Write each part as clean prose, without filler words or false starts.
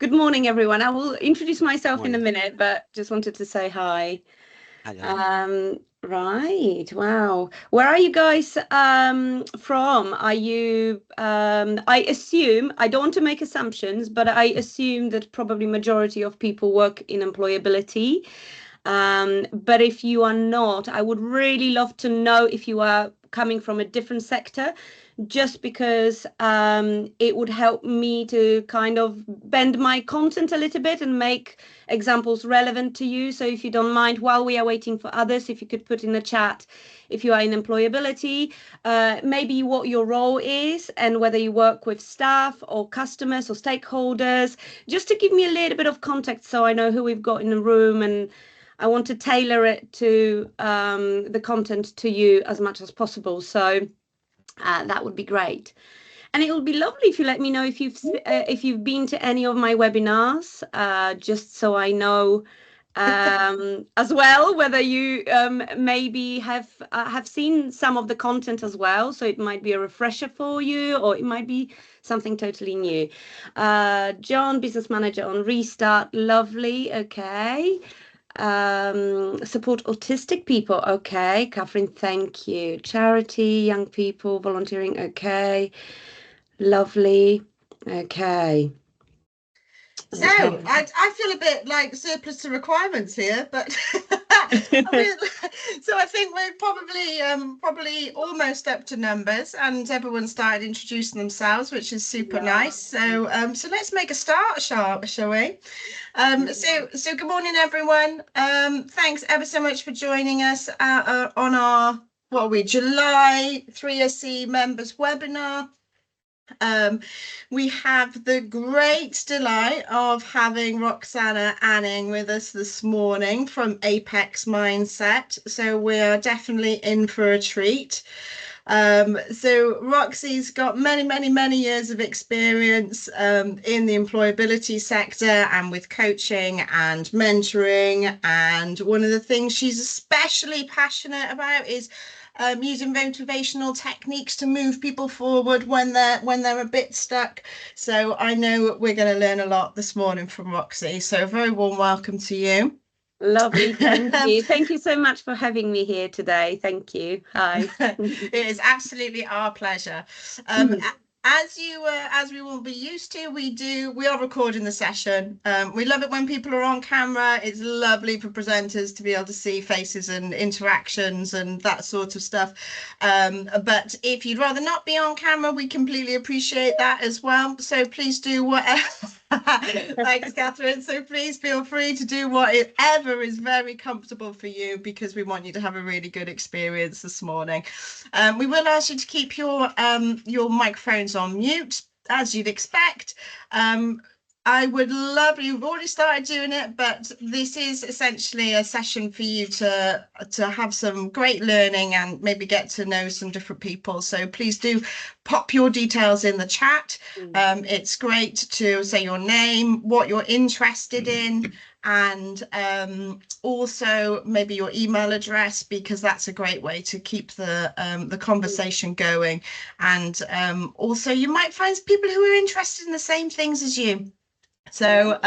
Good morning, everyone. I will introduce myself in a Morning. minute, but just wanted to say hi. Hello. Right. Wow. Where are you guys from? Are you I assume, I don't want to make assumptions, but I assume that probably majority of people work in employability. But if you are not, I would really love to know if you are coming from a different sector, just because it would help me to kind of bend my content a little bit and make examples relevant to you. So if you don't mind, while we are waiting for others, if you could put in the chat if you are in employability, maybe what your role is and whether you work with staff or customers or stakeholders, just to give me a little bit of context so I know who we've got in the room, and I want to tailor it to the content to you as much as possible. So that would be great. And it would be lovely if you let me know if you've been to any of my webinars, just so I know as well whether you maybe have seen some of the content as well. So it might be a refresher for you, or it might be something totally new. John, business manager on Restart, lovely. Okay. Support autistic people. Okay, Catherine, thank you. Charity, young people, volunteering. Okay, lovely. Okay. So I feel a bit like surplus to requirements here, but I think we're probably almost up to numbers, and everyone started introducing themselves, which is super nice. So let's make a start, shall we? So good morning, everyone. Thanks ever so much for joining us on our July 3SC members webinar. We have the great delight of having Roxana Anning with us this morning from Apex Mindset. So we are definitely in for a treat. So Roxy's got many years of experience in the employability sector and with coaching and mentoring. And one of the things she's especially passionate about is using motivational techniques to move people forward when they're a bit stuck. So I know we're going to learn a lot this morning from Roxy. So a very warm welcome to you. Lovely, thank you. Thank you so much for having me here today. Thank you. Hi. It is absolutely our pleasure. As we will be used to, we are recording the session. We love it when people are on camera. It's lovely for presenters to be able to see faces and interactions and that sort of stuff. But if you'd rather not be on camera, we completely appreciate that as well. So please do whatever. Thanks, Catherine. So please feel free to do whatever is very comfortable for you, because we want you to have a really good experience this morning. We will ask you to keep your microphones on mute, as you'd expect. I would love, you've already started doing it, but this is essentially a session for you to have some great learning and maybe get to know some different people. So please do pop your details in the chat. It's great to say your name, what you're interested in, and also maybe your email address, because that's a great way to keep the conversation going. And also you might find people who are interested in the same things as you. So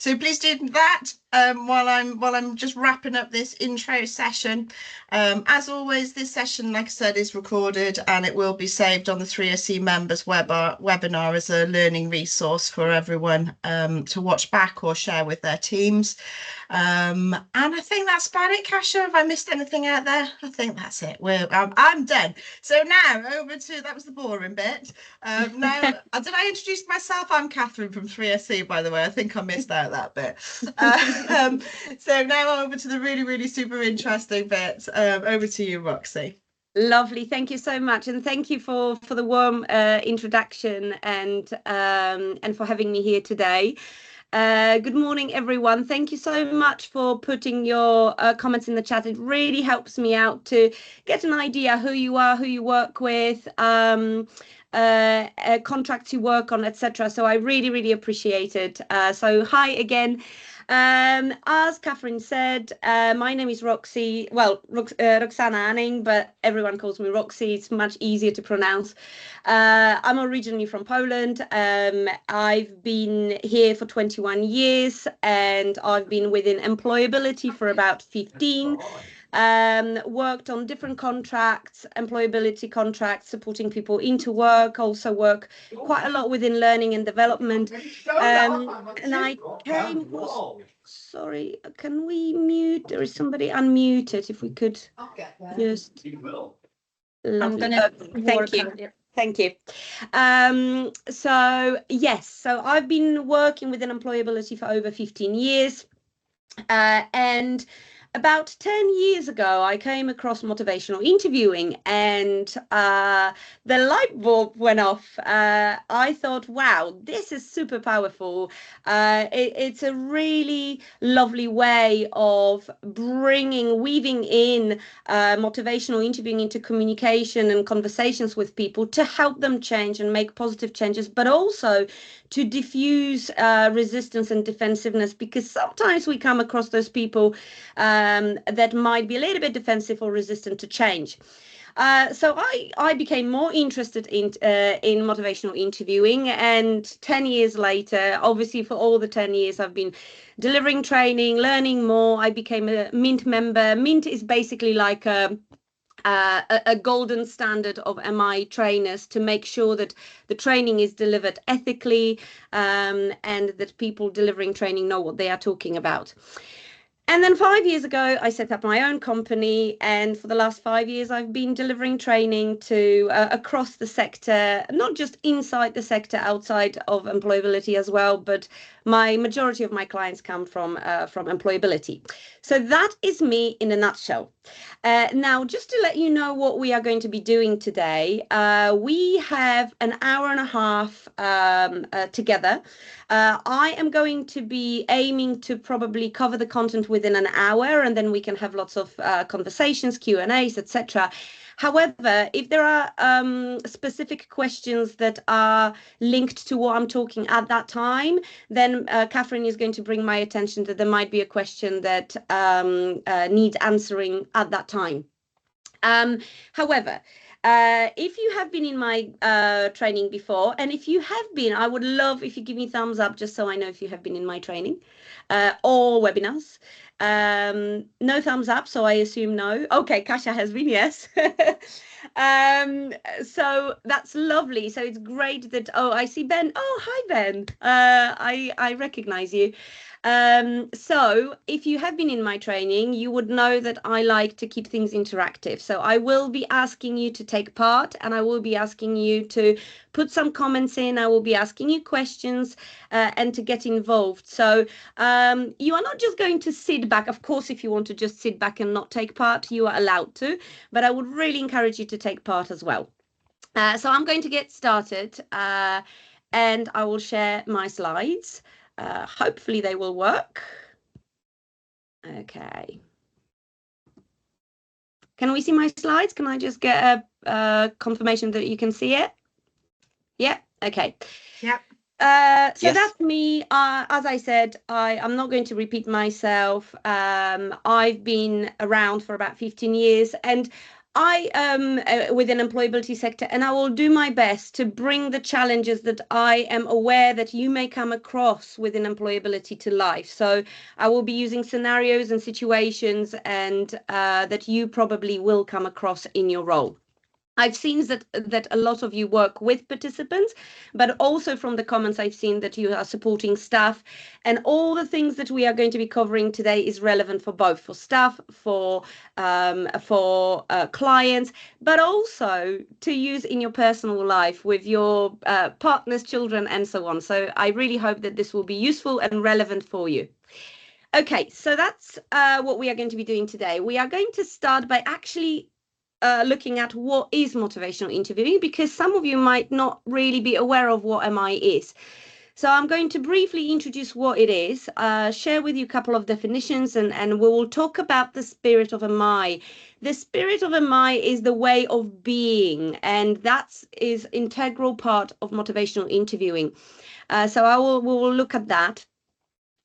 please do that while I'm just wrapping up this intro session. As always, this session, like I said, is recorded and it will be saved on the 3SC members webinar as a learning resource for everyone to watch back or share with their teams. And I think that's about it, Kasia. Have I missed anything out there? I think that's it. I'm done. So now over to, that was the boring bit. Now, did I introduce myself? I'm Catherine from 3SC, by the way. I think I missed out that bit. So now over to the really super interesting bit. Over to you, Roxy. Lovely, thank you so much, and thank you for the warm introduction and for having me here today. Good morning, everyone. Thank you so much for putting your comments in the chat. It really helps me out to get an idea who you are, who you work with, contracts you work on, etc. So I really, really appreciate it. So hi again. As Catherine said, my name is Roxy. Well, Roxana Anning, but everyone calls me Roxy. It's much easier to pronounce. I'm originally from Poland. I've been here for 21 years, and I've been within employability for about 15. Worked on different contracts, employability contracts, supporting people into work, also work quite a lot within learning and development. And I came across, sorry, can we mute? There is somebody unmuted. If we could just lovely. Thank you. Thank you. So yes, so I've been working within employability for over 15 years. And about 10 years ago, I came across motivational interviewing, and the light bulb went off. I thought, wow, this is super powerful. It's a really lovely way of weaving in motivational interviewing into communication and conversations with people to help them change and make positive changes, but also to diffuse resistance and defensiveness, because sometimes we come across those people that might be a little bit defensive or resistant to change. So I became more interested in motivational interviewing, and 10 years later, obviously for all the 10 years I've been delivering training, learning more. I became a Mint member. Mint is basically like a golden standard of MI trainers to make sure that the training is delivered ethically, and that people delivering training know what they are talking about. And then 5 years ago, I set up my own company, and for the last 5 years, I've been delivering training to across the sector, not just inside the sector, outside of employability as well, but my majority of my clients come from employability. So that is me in a nutshell. Now, just to let you know what we are going to be doing today, we have an hour and a half together. I am going to be aiming to probably cover the content within an hour, and then we can have lots of conversations, Q&As, etc. However, if there are specific questions that are linked to what I'm talking at that time, then Catherine is going to bring my attention that there might be a question that needs answering at that time. However, if you have been in my training before, and if you have been, I would love if you give me thumbs up just so I know if you have been in my training or webinars. No thumbs up, so I assume no. Okay, Kasia has been, yes. So that's lovely. So it's great that, oh, I see Ben. Oh, hi, Ben. I recognize you. So if you have been in my training, you would know that I like to keep things interactive. So I will be asking you to take part, and I will be asking you to put some comments in. I will be asking you questions and to get involved. So you are not just going to sit back. Of course, if you want to just sit back and not take part, you are allowed to, but I would really encourage you to take part as well. So I'm going to get started and I will share my slides. Hopefully they will work. Okay. Can we see my slides? Can I just get a confirmation that you can see it? Yeah. Okay. Yep. So yes. That's me. As I said, I'm not going to repeat myself. I've been around for about 15 years, and I am within employability sector, and I will do my best to bring the challenges that I am aware that you may come across within employability to life. So I will be using scenarios and situations and that you probably will come across in your role. I've seen that a lot of you work with participants, but also from the comments I've seen that you are supporting staff, and all the things that we are going to be covering today is relevant for both, for staff, for clients, but also to use in your personal life with your partners, children, and so on. So I really hope that this will be useful and relevant for you. Okay, so that's what we are going to be doing today. We are going to start by actually looking at what is motivational interviewing, because some of you might not really be aware of what MI is. So I'm going to briefly introduce what it is, share with you a couple of definitions, and we will talk about the spirit of MI. The spirit of MI is the way of being, and that is integral part of motivational interviewing. So we will look at that.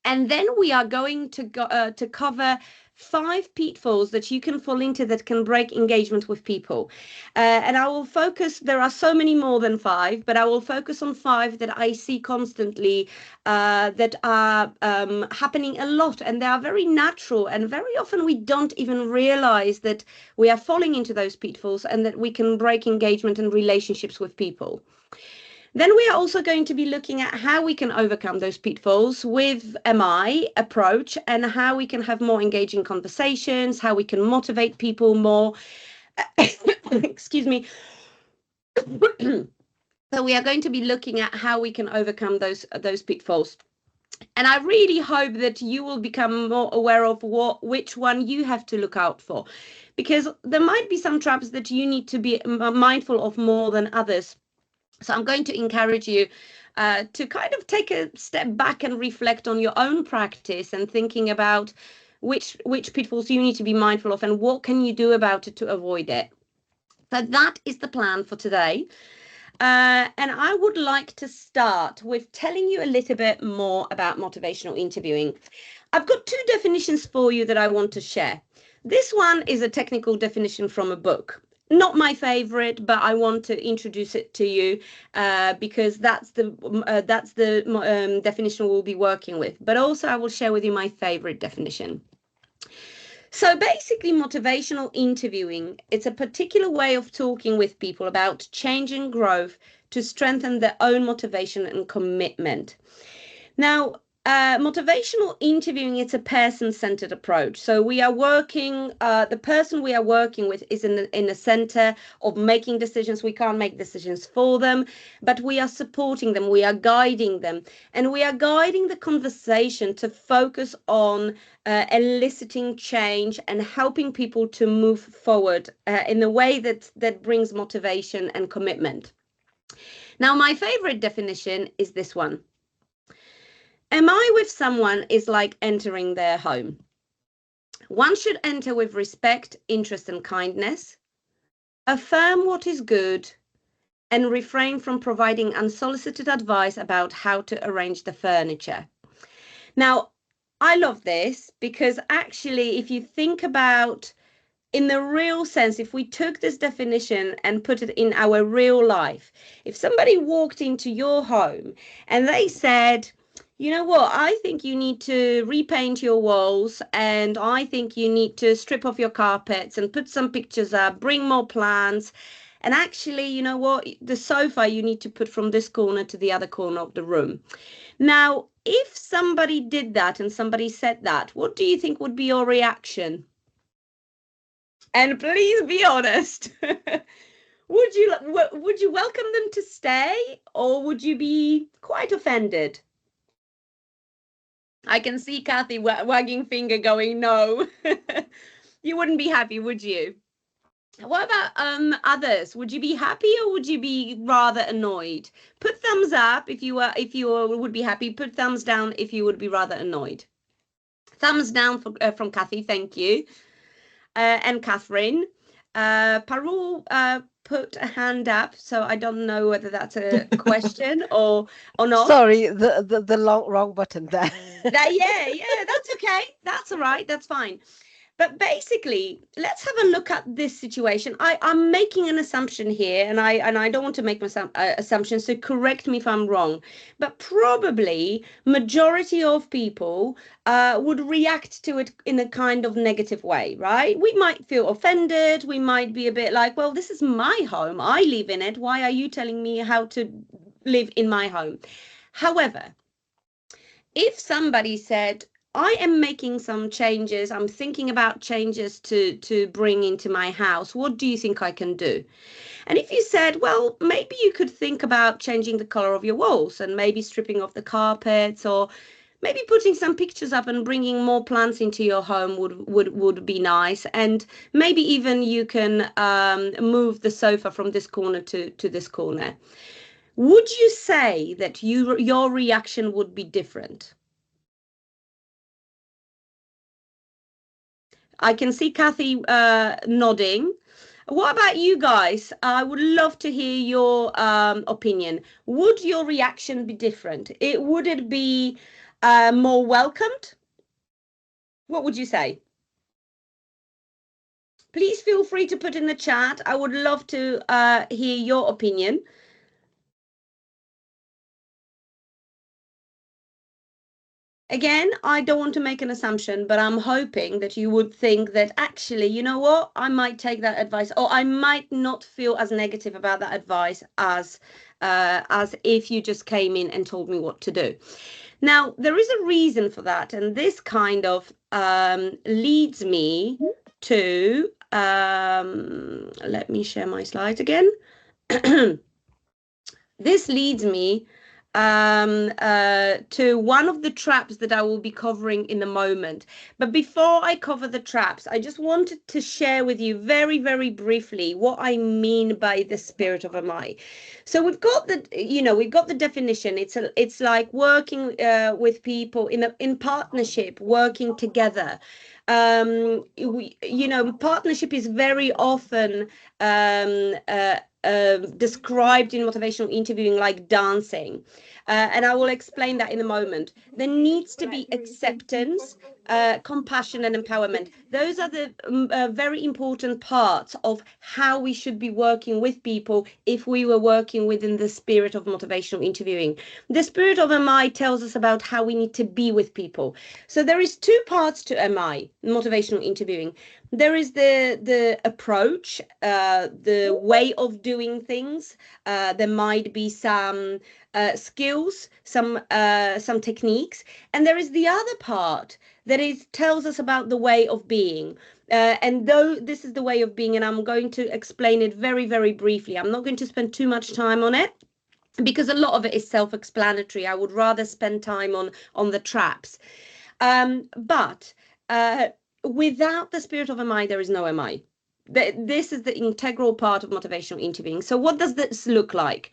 And then we are going to to cover 5 pitfalls that you can fall into that can break engagement with people. And I will focus, there are so many more than 5, but I will focus on 5 that I see constantly that are happening a lot. And they are very natural. And very often we don't even realize that we are falling into those pitfalls and that we can break engagement and relationships with people. Then we are also going to be looking at how we can overcome those pitfalls with MI approach and how we can have more engaging conversations, how we can motivate people more. Excuse me. So we are going to be looking at how we can overcome those pitfalls. And I really hope that you will become more aware of which one you have to look out for, because there might be some traps that you need to be mindful of more than others. So I'm going to encourage you to kind of take a step back and reflect on your own practice and thinking about which pitfalls you need to be mindful of and what can you do about it to avoid it. So that is the plan for today. And I would like to start with telling you a little bit more about motivational interviewing. I've got 2 definitions for you that I want to share. This one is a technical definition from a book. Not my favorite, but I want to introduce it to you because that's the definition we'll be working with. But also I will share with you my favorite definition. So basically, motivational interviewing, it's a particular way of talking with people about change and growth to strengthen their own motivation and commitment. Now, motivational interviewing, it's a person-centered approach. So we are working, the person we are working with is in the center of making decisions. We can't make decisions for them, but we are supporting them, we are guiding them, and we are guiding the conversation to focus on eliciting change and helping people to move forward in a way that brings motivation and commitment. Now, my favorite definition is this one. MI with someone is like entering their home. One should enter with respect, interest, and kindness, affirm what is good, and refrain from providing unsolicited advice about how to arrange the furniture. Now, I love this because actually, if you think about in the real sense, if we took this definition and put it in our real life, if somebody walked into your home and they said, you know what, I think you need to repaint your walls and I think you need to strip off your carpets and put some pictures up, bring more plants. And actually, you know what, the sofa you need to put from this corner to the other corner of the room. Now, if somebody did that and somebody said that, what do you think would be your reaction? And please be honest. Would you welcome them to stay or would you be quite offended? I can see Kathy wagging finger going, no. You wouldn't be happy, would you? What about others? Would you be happy or would you be rather annoyed? Put thumbs up if you would be happy. Put thumbs down if you would be rather annoyed. Thumbs down from Kathy, thank you. And Catherine. Parul put a hand up, so I don't know whether that's a question or not. Sorry, the wrong button there. Yeah, that's okay. That's all right. That's fine. But basically, let's have a look at this situation. I'm making an assumption here, and I don't want to make my assumptions, so correct me if I'm wrong. But probably majority of people would react to it in a kind of negative way, right? We might feel offended. We might be a bit like, well, this is my home. I live in it. Why are you telling me how to live in my home? However, if somebody said, I am making some changes, I'm thinking about changes to bring into my house, what do you think I can do? And if you said, well, maybe you could think about changing the color of your walls and maybe stripping off the carpets, or maybe putting some pictures up and bringing more plants into your home would be nice. And maybe even you can move the sofa from this corner to this corner. would you say that your reaction would be different? I can see Kathy nodding. What about you guys? I would love to hear your opinion. Would your reaction be different? Would it be more welcomed? What would you say? Please feel free to put in the chat. I would love to hear your opinion. Again, I don't want to make an assumption, but I'm hoping that you would think that actually, you know what, I might take that advice, or I might not feel as negative about that advice as if you just came in and told me what to do. Now, there is a reason for that, and this kind of leads me to let me share my slides again. This leads me to one of the traps that I will be covering in a moment. But before I cover the traps, I just wanted to share with you very, very briefly what I mean by the spirit of MI. So we've got we've got the definition. It's like working with people in partnership, working together. Partnership is very often described in motivational interviewing like dancing. And I will explain that in a moment. There needs to be acceptance, compassion, and empowerment. Those are the very important parts of how we should be working with people if we were working within the spirit of motivational interviewing. The spirit of MI tells us about how we need to be with people. So there is two parts to MI, motivational interviewing. There is the approach, the way of doing things. There might be some skills, some techniques, and there is the other part that tells us about the way of being. And though this is the way of being, and I'm going to explain it very, very briefly. I'm not going to spend too much time on it because a lot of it is self-explanatory. I would rather spend time on the traps. But without the spirit of MI, there is no MI. This is the integral part of motivational interviewing. So what does this look like?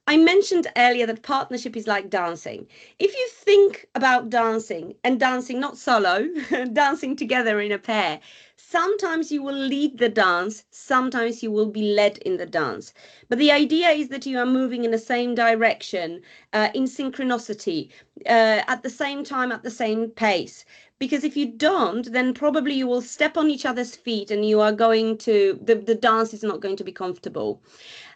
I mentioned earlier that partnership is like dancing. If you think about dancing and dancing not solo, dancing together in a pair, sometimes you will lead the dance, sometimes you will be led in the dance. But the idea is that you are moving in the same direction, in synchronicity, at the same time, at the same pace. Because if you don't, then probably you will step on each other's feet and you are going to, the dance is not going to be comfortable.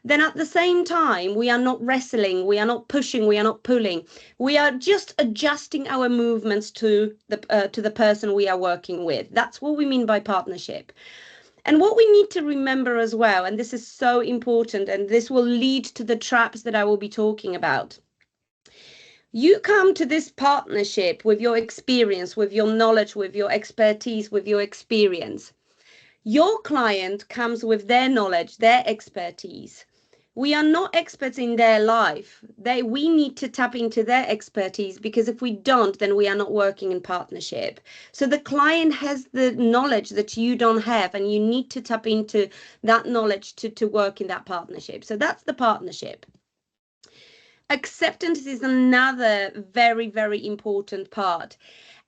Then at the same time, we are not wrestling, we are not pushing, we are not pulling. We are just adjusting our movements to the person we are working with. That's what we mean by partnership. And what we need to remember as well, and this is so important, and this will lead to the traps that I will be talking about. You come to this partnership with your experience, with your knowledge, with your expertise, with your experience. Your client comes with their knowledge, their expertise. We are not experts in their life. We need to tap into their expertise, because if we don't, then we are not working in partnership. So the client has the knowledge that you don't have, and you need to tap into that knowledge to work in that partnership. So that's the partnership. Acceptance is another very, very important part.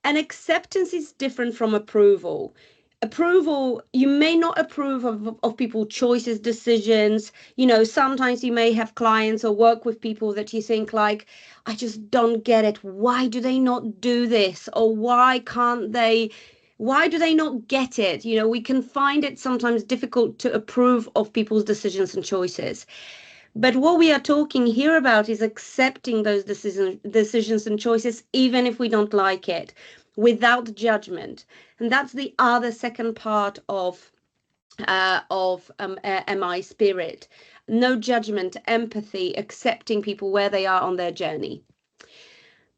And acceptance is different from approval. Approval, you may not approve of people's choices, decisions. Sometimes you may have clients or work with people that you think like, I just don't get it. Why do they not do this? Or why do they not get it? We can find it sometimes difficult to approve of people's decisions and choices. But what we are talking here about is accepting those decisions and choices, even if we don't like it, without judgment. And that's the other second part of MI spirit. No judgment, empathy, accepting people where they are on their journey.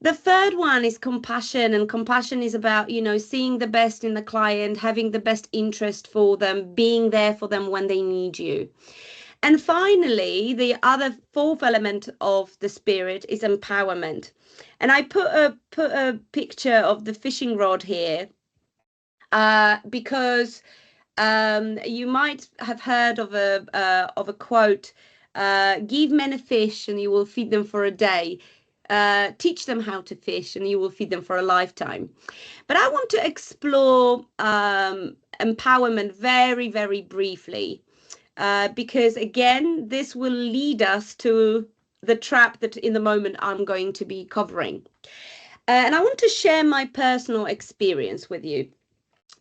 The third one is compassion, and compassion is about, seeing the best in the client, having the best interest for them, being there for them when they need you. And finally, the other fourth element of the spirit is empowerment. And I put a picture of the fishing rod here because you might have heard of a quote Give men a fish and you will feed them for a day. Teach them how to fish and you will feed them for a lifetime. But I want to explore empowerment very, very briefly, because again, this will lead us to the trap that in the moment I'm going to be covering. And I want to share my personal experience with you.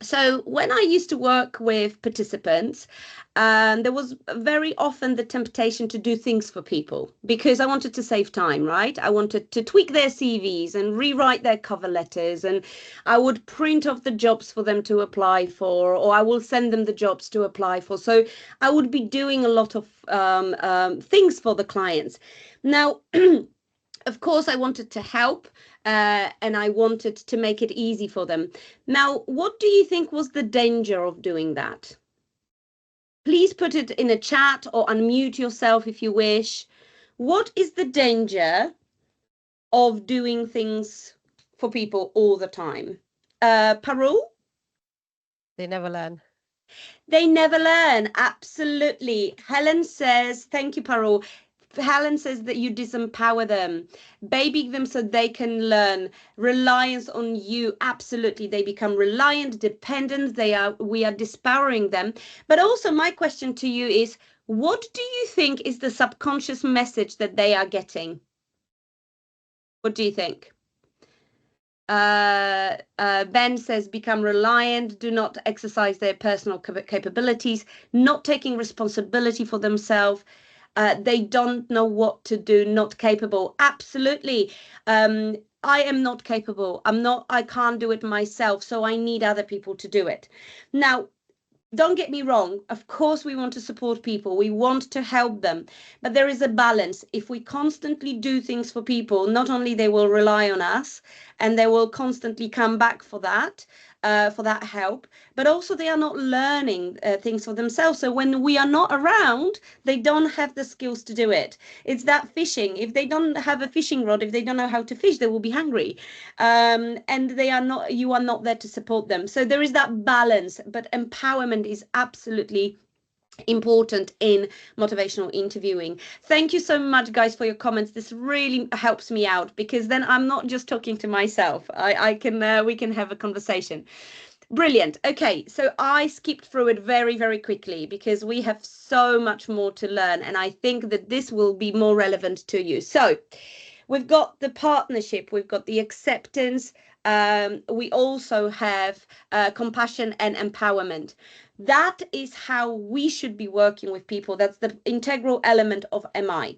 So when I used to work with participants, there was very often the temptation to do things for people because I wanted to save time, right? I wanted to tweak their CVs and rewrite their cover letters, and I would print off the jobs for them to apply for, or I will send them the jobs to apply for. So I would be doing a lot of things for the clients. Now, of course, I wanted to help and I wanted to make it easy for them. Now, what do you think was the danger of doing that? Please put it in a chat or unmute yourself if you wish. What is the danger of doing things for people all the time? Parul? They never learn. They never learn. Absolutely. Helen says, thank you, Parul. Helen says that you disempower them, baby them so they can learn. Reliance on you, absolutely. They become reliant, dependent. We are dispowering them. But also, my question to you is, what do you think is the subconscious message that they are getting? What do you think? Ben says become reliant, do not exercise their personal capabilities, not taking responsibility for themselves. They don't know what to do, not capable. Absolutely. I am not capable. I can't do it myself. So I need other people to do it. Now, don't get me wrong. Of course, we want to support people. We want to help them. But there is a balance. If we constantly do things for people, not only they will rely on us and they will constantly come back for that help, but also they are not learning things for themselves. So when we are not around, they don't have the skills to do it. It's that fishing. If they don't have a fishing rod, if they don't know how to fish, they will be hungry. And you are not there to support them. So there is that balance, but empowerment is absolutely important in motivational interviewing. Thank you so much, guys, for your comments. This really helps me out because then I'm not just talking to myself. We can have a conversation. Brilliant. Okay, so I skipped through it very, very quickly because we have so much more to learn, and I think that this will be more relevant to you. So we've got the partnership, we've got the acceptance, we also have compassion and empowerment. That is how we should be working with people. That's the integral element of MI.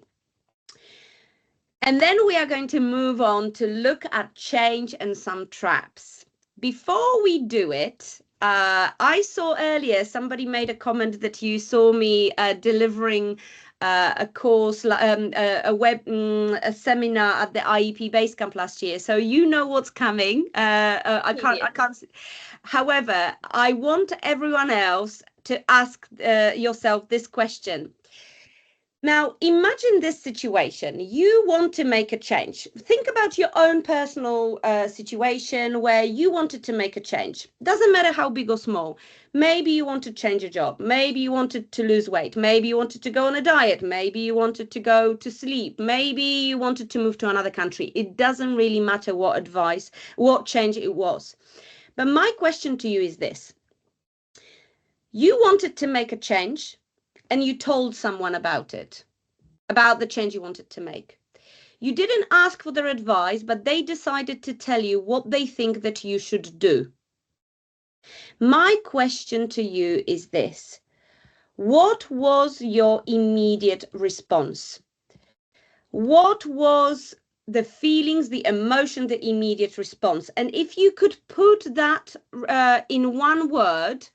And then we are going to move on to look at change and some traps. Before we do it, I saw earlier somebody made a comment that you saw me delivering a course, a seminar at the IEP Basecamp last year. So you know what's coming. I can't. However, I want everyone else to ask yourself this question. Now, imagine this situation. You want to make a change. Think about your own personal situation where you wanted to make a change. Doesn't matter how big or small. Maybe you want to change a job. Maybe you wanted to lose weight. Maybe you wanted to go on a diet. Maybe you wanted to go to sleep. Maybe you wanted to move to another country. It doesn't really matter what change it was. But my question to you is this. You wanted to make a change, and you told someone about it, about the change you wanted to make. You didn't ask for their advice, but they decided to tell you what they think that you should do. My question to you is this. What was your immediate response? What was the feelings, the emotion, the immediate response? And if you could put that in one word,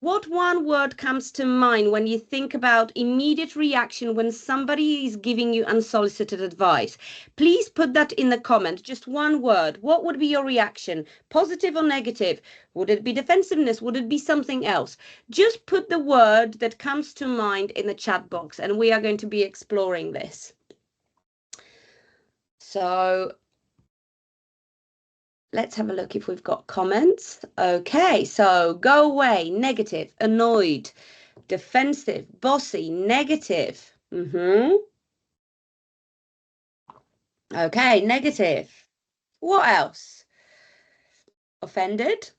what one word comes to mind when you think about immediate reaction when somebody is giving you unsolicited advice? Please put that in the comment, just one word. What would be your reaction? Positive or negative? Would it be defensiveness? Would it be something else? Just put the word that comes to mind in the chat box, and we are going to be exploring this. So let's have a look if we've got comments. Okay, so go away, negative, annoyed, defensive, bossy, negative. Okay, negative. What else? Offended.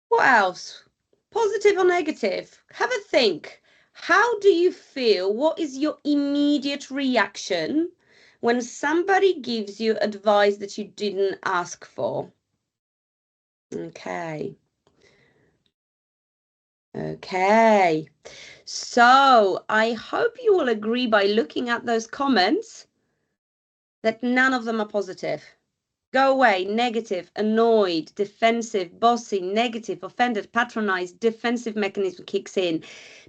What else? Positive or negative? Have a think. How do you feel? What is your immediate reaction when somebody gives you advice that you didn't ask for? Okay. Okay. So I hope you will agree by looking at those comments that none of them are positive. Go away, negative, annoyed, defensive, bossy, negative, offended, patronized, defensive mechanism kicks in.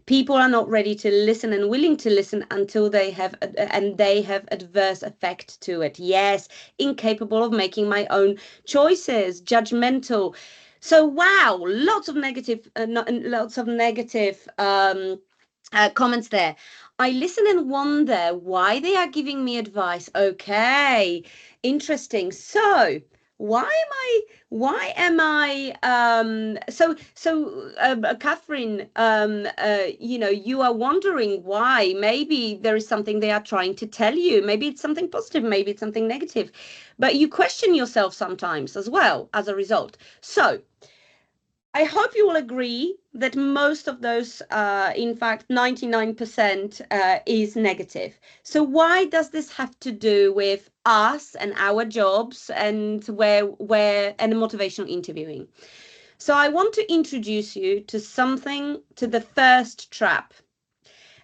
People are not ready to listen and willing to listen until they have adverse effect to it. Yes, incapable of making my own choices, judgmental. So wow, lots of negative comments there. I listen and wonder why they are giving me advice. Okay, interesting. So why am I Catherine, you are wondering why. Maybe there is something they are trying to tell you. Maybe it's something positive, maybe it's something negative, but you question yourself sometimes as well as a result. So I hope you will agree that most of those, in fact, 99% is negative. So why does this have to do with us and our jobs and and motivational interviewing? So I want to introduce you to the first trap.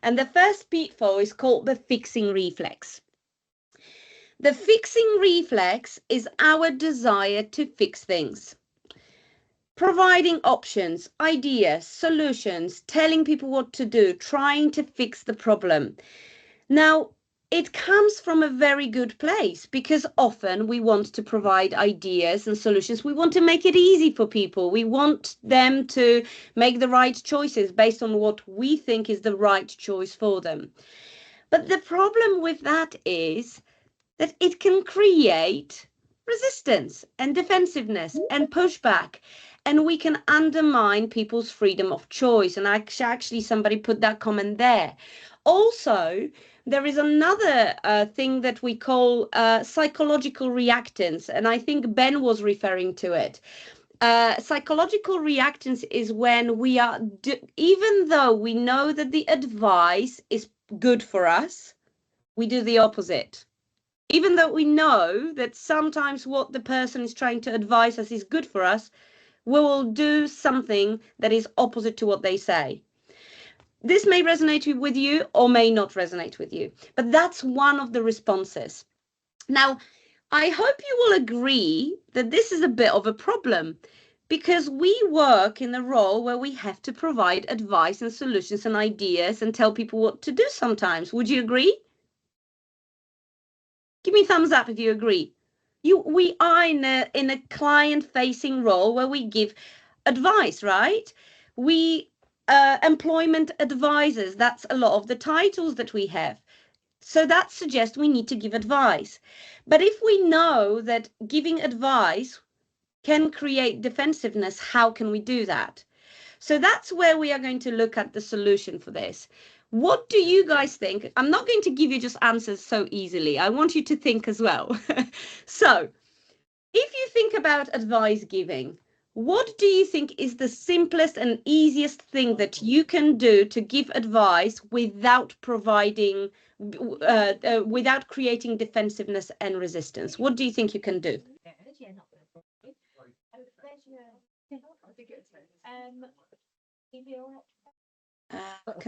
And the first pitfall is called the fixing reflex. The fixing reflex is our desire to fix things. Providing options, ideas, solutions, telling people what to do, trying to fix the problem. Now, it comes from a very good place because often we want to provide ideas and solutions. We want to make it easy for people. We want them to make the right choices based on what we think is the right choice for them. But the problem with that is that it can create resistance and defensiveness and pushback, and we can undermine people's freedom of choice. And actually somebody put that comment there. Also, there is another thing that we call psychological reactance, and I think Ben was referring to it. Psychological reactance is when we are, even though we know that the advice is good for us, we do the opposite. Even though we know that sometimes what the person is trying to advise us is good for us, we will do something that is opposite to what they say. This may resonate with you or may not resonate with you, but that's one of the responses. Now, I hope you will agree that this is a bit of a problem because we work in a role where we have to provide advice and solutions and ideas and tell people what to do sometimes. Would you agree? Give me a thumbs up if you agree. We are in a client-facing role where we give advice, right? We employment advisors, that's a lot of the titles that we have. So that suggests we need to give advice. But if we know that giving advice can create defensiveness, how can we do that? So that's where we are going to look at the solution for this. What do you guys think? I'm not going to give you just answers so easily. I want you to think as well. So if you think about advice giving, what do you think is the simplest and easiest thing that you can do to give advice without without creating defensiveness and resistance? What do you think you can do?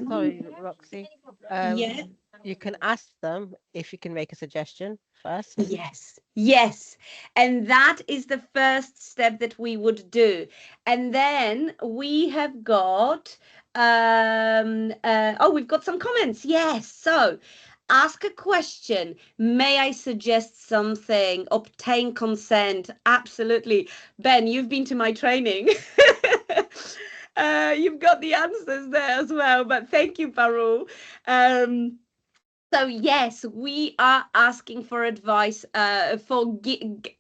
Sorry, Roxy. Yeah. You can ask them if you can make a suggestion first. Yes. And that is the first step that we would do. And then we have got, we've got some comments. Yes. So ask a question. May I suggest something? Obtain consent. Absolutely. Ben, you've been to my training. You've got the answers there as well. But thank you, Parul. So yes, we are asking for advice, for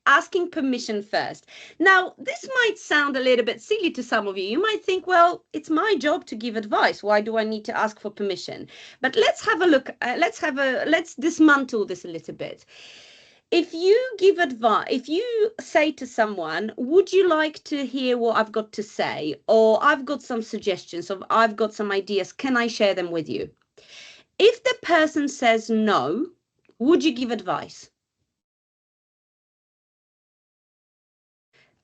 asking permission first. Now, this might sound a little bit silly to some of you. You might think, well, it's my job to give advice. Why do I need to ask for permission? But let's have a look. Let's dismantle this a little bit. If you give advice, if you say to someone, would you like to hear what I've got to say? Or I've got some suggestions, or I've got some ideas. Can I share them with you? If the person says no, would you give advice?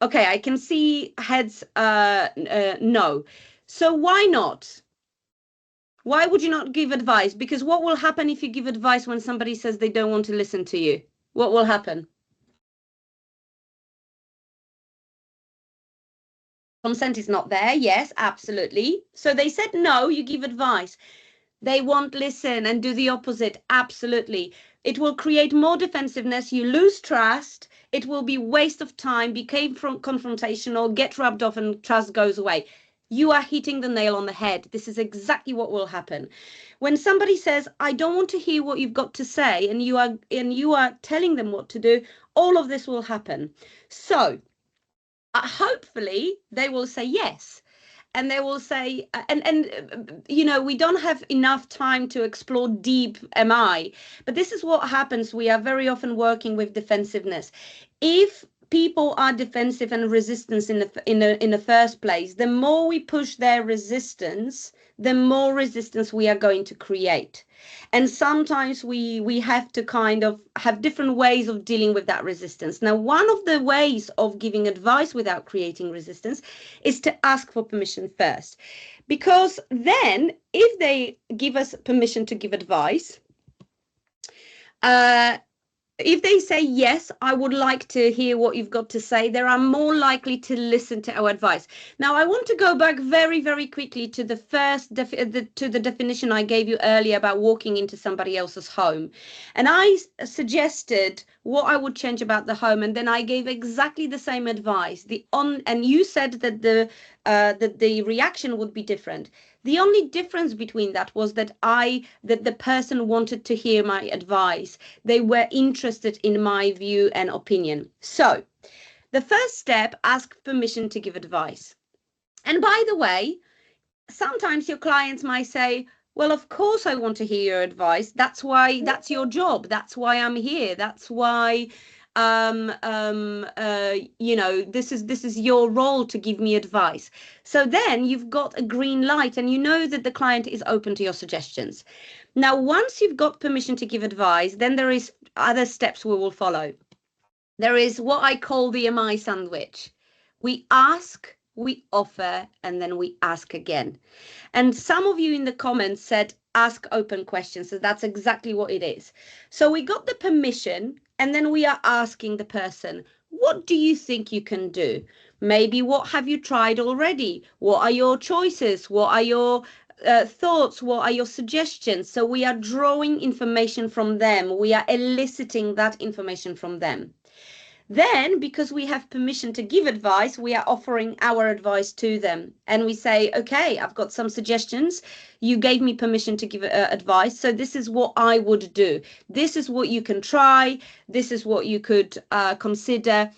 Okay, I can see heads no. So why not? Why would you not give advice? Because what will happen if you give advice when somebody says they don't want to listen to you? What will happen? Consent is not there. Yes, absolutely. So they said no, you give advice. They won't listen and do the opposite. Absolutely. It will create more defensiveness. You lose trust. It will be waste of time, become confrontational, get rubbed off, and trust goes away. You are hitting the nail on the head. This is exactly what will happen. When somebody says, I don't want to hear what you've got to say, and you are telling them what to do, all of this will happen. So hopefully they will say yes, and they will say we don't have enough time to explore deep MI, but this is what happens. We are very often working with defensiveness. If people are defensive and resistance in the first place, the more we push their resistance, the more resistance we are going to create. And sometimes we have to kind of have different ways of dealing with that resistance. Now, one of the ways of giving advice without creating resistance is to ask for permission first. Because then if they give us permission to give advice, if they say, yes, I would like to hear what you've got to say, they are more likely to listen to our advice. Now, I want to go back very, very quickly to the first to the definition I gave you earlier about walking into somebody else's home. And I suggested what I would change about the home, and then I gave exactly the same advice. And you said that the reaction would be different. The only difference between that was that the person wanted to hear my advice. They were interested in my view and opinion. So the first step, ask permission to give advice. And by the way, sometimes your clients might say, well, of course I want to hear your advice. That's why, that's your job. That's why I'm here. That's why this is your role to give me advice. So then you've got a green light, and you know that the client is open to your suggestions. Now, once you've got permission to give advice, then there is other steps we will follow. There is what I call the MI sandwich. We ask, we offer, and then we ask again. And some of you in the comments said, ask open questions. So that's exactly what it is. So we got the permission, and then we are asking the person, what do you think you can do? Maybe what have you tried already? What are your choices? What are your thoughts? What are your suggestions? So we are drawing information from them. We are eliciting that information from them. Then, because we have permission to give advice, we are offering our advice to them. And we say, okay, I've got some suggestions. You gave me permission to give advice. So this is what I would do. This is what you can try. This is what you could consider.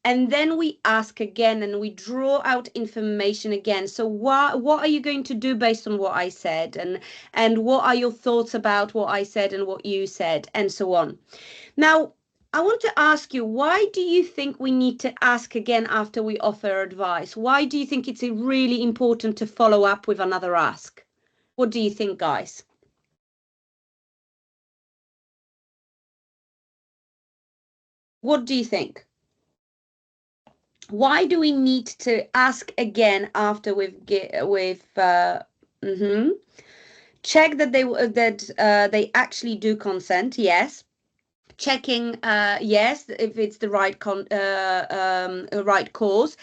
And then we ask again, and we draw out information again. So what are you going to do based on what I said? And what are your thoughts about what I said and what you said, and so on. Now, I want to ask you, why do you think we need to ask again after we offer advice? Why do you think it's really important to follow up with another ask? What do you think, guys? What do you think? Why do we need to ask again after check that they actually do consent? Yes. Checking yes, if it's the right right cause.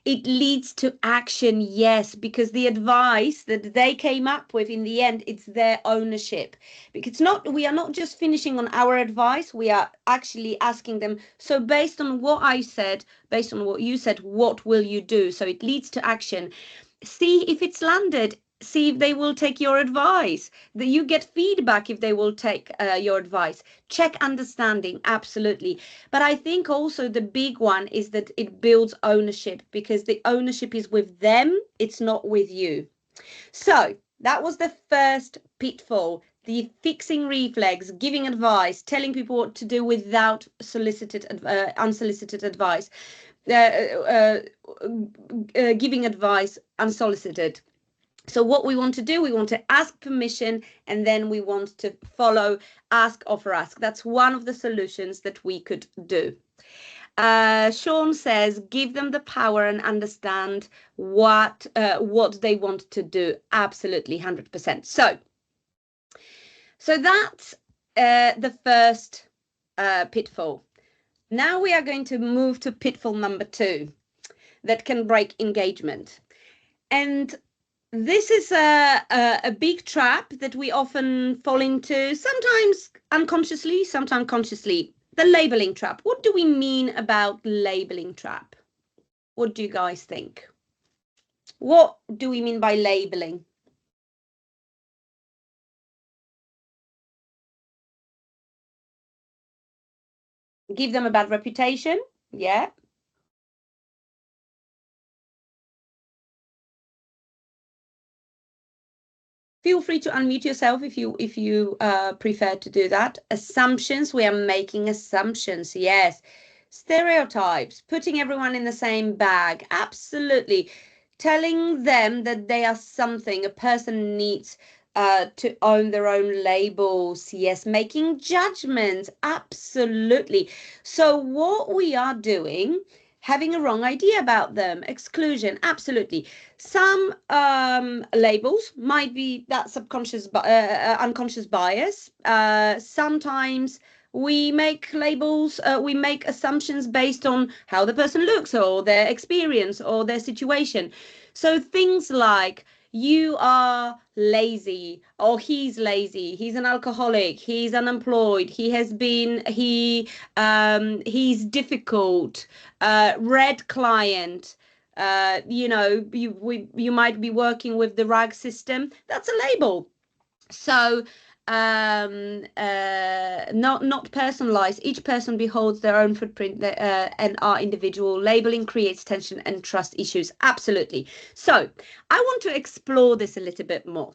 It leads to action, yes, because the advice that they came up with in the end, it's their ownership. Because we are not just finishing on our advice, we are actually asking them, so based on what I said, based on what you said, what will you do? So it leads to action. See if it's landed. see if they will take your advice, that you get feedback if they will take your advice. Check understanding, absolutely. But I think also the big one is that it builds ownership, because the ownership is with them, it's not with you. So that was the first pitfall, the fixing reflex, giving advice, telling people what to do without unsolicited advice, giving advice unsolicited. So what we want to do, we want to ask permission, and then we want to follow, ask, offer, ask. That's one of the solutions that we could do. Sean says, give them the power and understand what they want to do. Absolutely, 100%. So that's the first pitfall. Now we are going to move to pitfall number 2 that can break engagement. And this is a big trap that we often fall into, sometimes unconsciously, sometimes consciously. The labeling trap. What do we mean about labeling trap? What do you guys think? What do we mean by labeling? Give them a bad reputation? Yeah. Feel free to unmute yourself if you prefer to do that. Assumptions, we are making assumptions, yes. Stereotypes, putting everyone in the same bag, absolutely. Telling them that they are something, a person needs to own their own labels, yes. Making judgments, absolutely. So what we are doing, having a wrong idea about them, exclusion, absolutely. Some labels might be that subconscious, unconscious bias. Sometimes we make labels, we make assumptions based on how the person looks or their experience or their situation. So things like, you are lazy, or he's lazy, he's an alcoholic, he's unemployed, he's difficult, red client. You might be working with the RAG system. That's a label. So not personalized. Each person beholds their own footprint, and are individual. Labeling creates tension and trust issues. Absolutely. So I want to explore this a little bit more.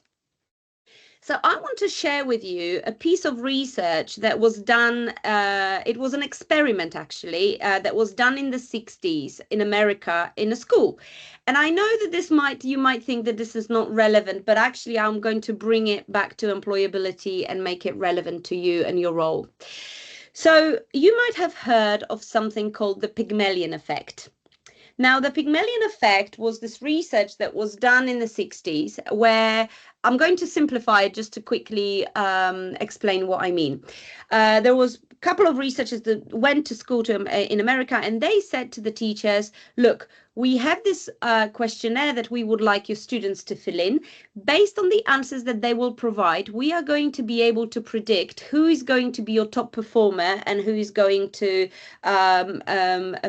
So I want to share with you a piece of research that was done. It was an experiment, actually, that was done in the 60s in America in a school. And I know that you might think that this is not relevant, but actually I'm going to bring it back to employability and make it relevant to you and your role. So you might have heard of something called the Pygmalion effect. Now, the Pygmalion effect was this research that was done in the 60s, where I'm going to simplify it just to quickly explain what I mean. There was a couple of researchers that went to school in America, and they said to the teachers, look, we have this questionnaire that we would like your students to fill in. Based on the answers that they will provide, we are going to be able to predict who is going to be your top performer and who is going to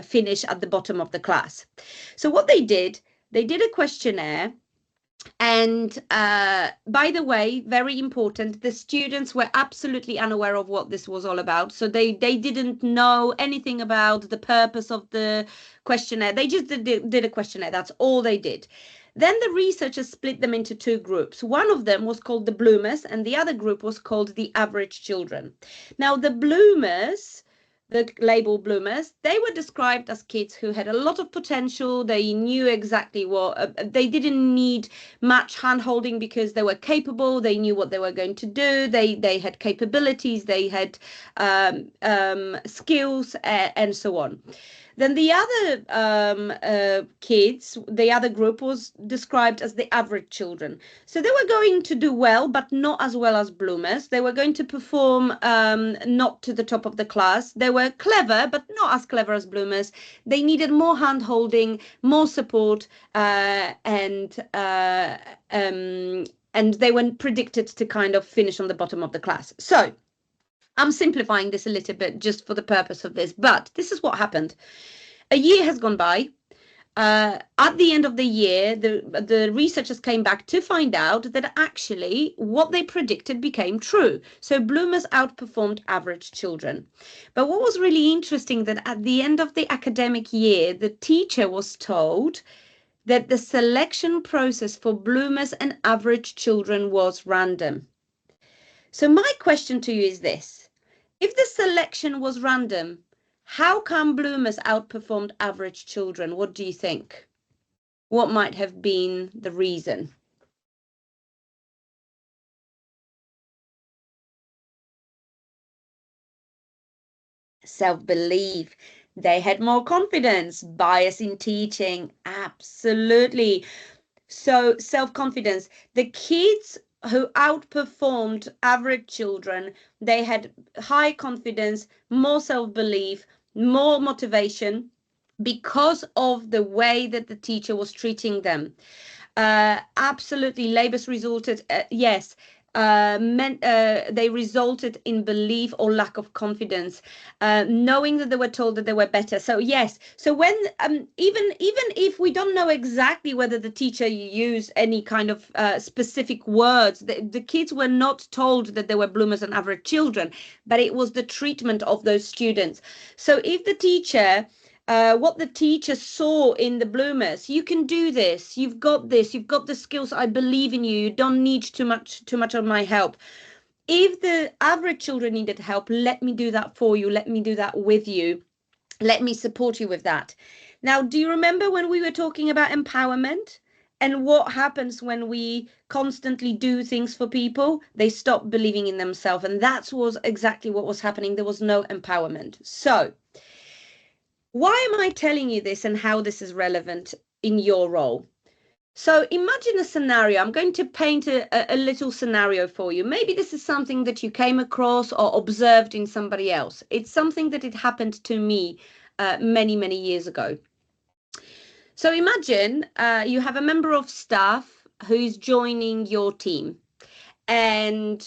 finish at the bottom of the class. So what they did a questionnaire. And by the way, very important, the students were absolutely unaware of what this was all about. So they didn't know anything about the purpose of the questionnaire. They just did a questionnaire. That's all they did. Then the researchers split them into 2 groups. One of them was called the bloomers, and the other group was called the average children. Now, the bloomers, the label bloomers, they were described as kids who had a lot of potential. They knew exactly what, they didn't need much hand-holding because they were capable. They knew what they were going to do. They had capabilities, they had skills, and so on. Then the other kids, the other group, was described as the average children. So they were going to do well, but not as well as bloomers. They were going to perform not to the top of the class. They were clever, but not as clever as bloomers. They needed more hand-holding, more support, and they were predicted to kind of finish on the bottom of the class. So I'm simplifying this a little bit just for the purpose of this, but this is what happened. A year has gone by. At the end of the year, the researchers came back to find out that actually what they predicted became true. So bloomers outperformed average children. But what was really interesting that at the end of the academic year, the teacher was told that the selection process for bloomers and average children was random. So my question to you is this: if the selection was random, how come bloomers outperformed average children? What do you think? What might have been the reason? Self-belief. They had more confidence. Bias in teaching. Absolutely. So self-confidence. The kids who outperformed average children, they had high confidence, more self-belief, more motivation because of the way that the teacher was treating them. Absolutely, labors resulted, yes, they resulted in belief or lack of confidence, knowing that they were told that they were better. So yes, so when even if we don't know exactly whether the teacher used any kind of specific words, the kids were not told that they were bloomers and average children, but it was the treatment of those students. So if the teacher what the teacher saw in the bloomers: you can do this, you've got this, you've got the skills, I believe in you, you don't need too much of my help. If the average children needed help, let me do that for you, let me do that with you, let me support you with that. Now, do you remember when we were talking about empowerment and what happens when we constantly do things for people? They stop believing in themselves, and that was exactly what was happening. There was no empowerment. So why am I telling you this and how this is relevant in your role? So imagine a scenario. I'm going to paint a little scenario for you. Maybe this is something that you came across or observed in somebody else. It's something that it happened to me many, many years ago. So imagine you have a member of staff who's joining your team, and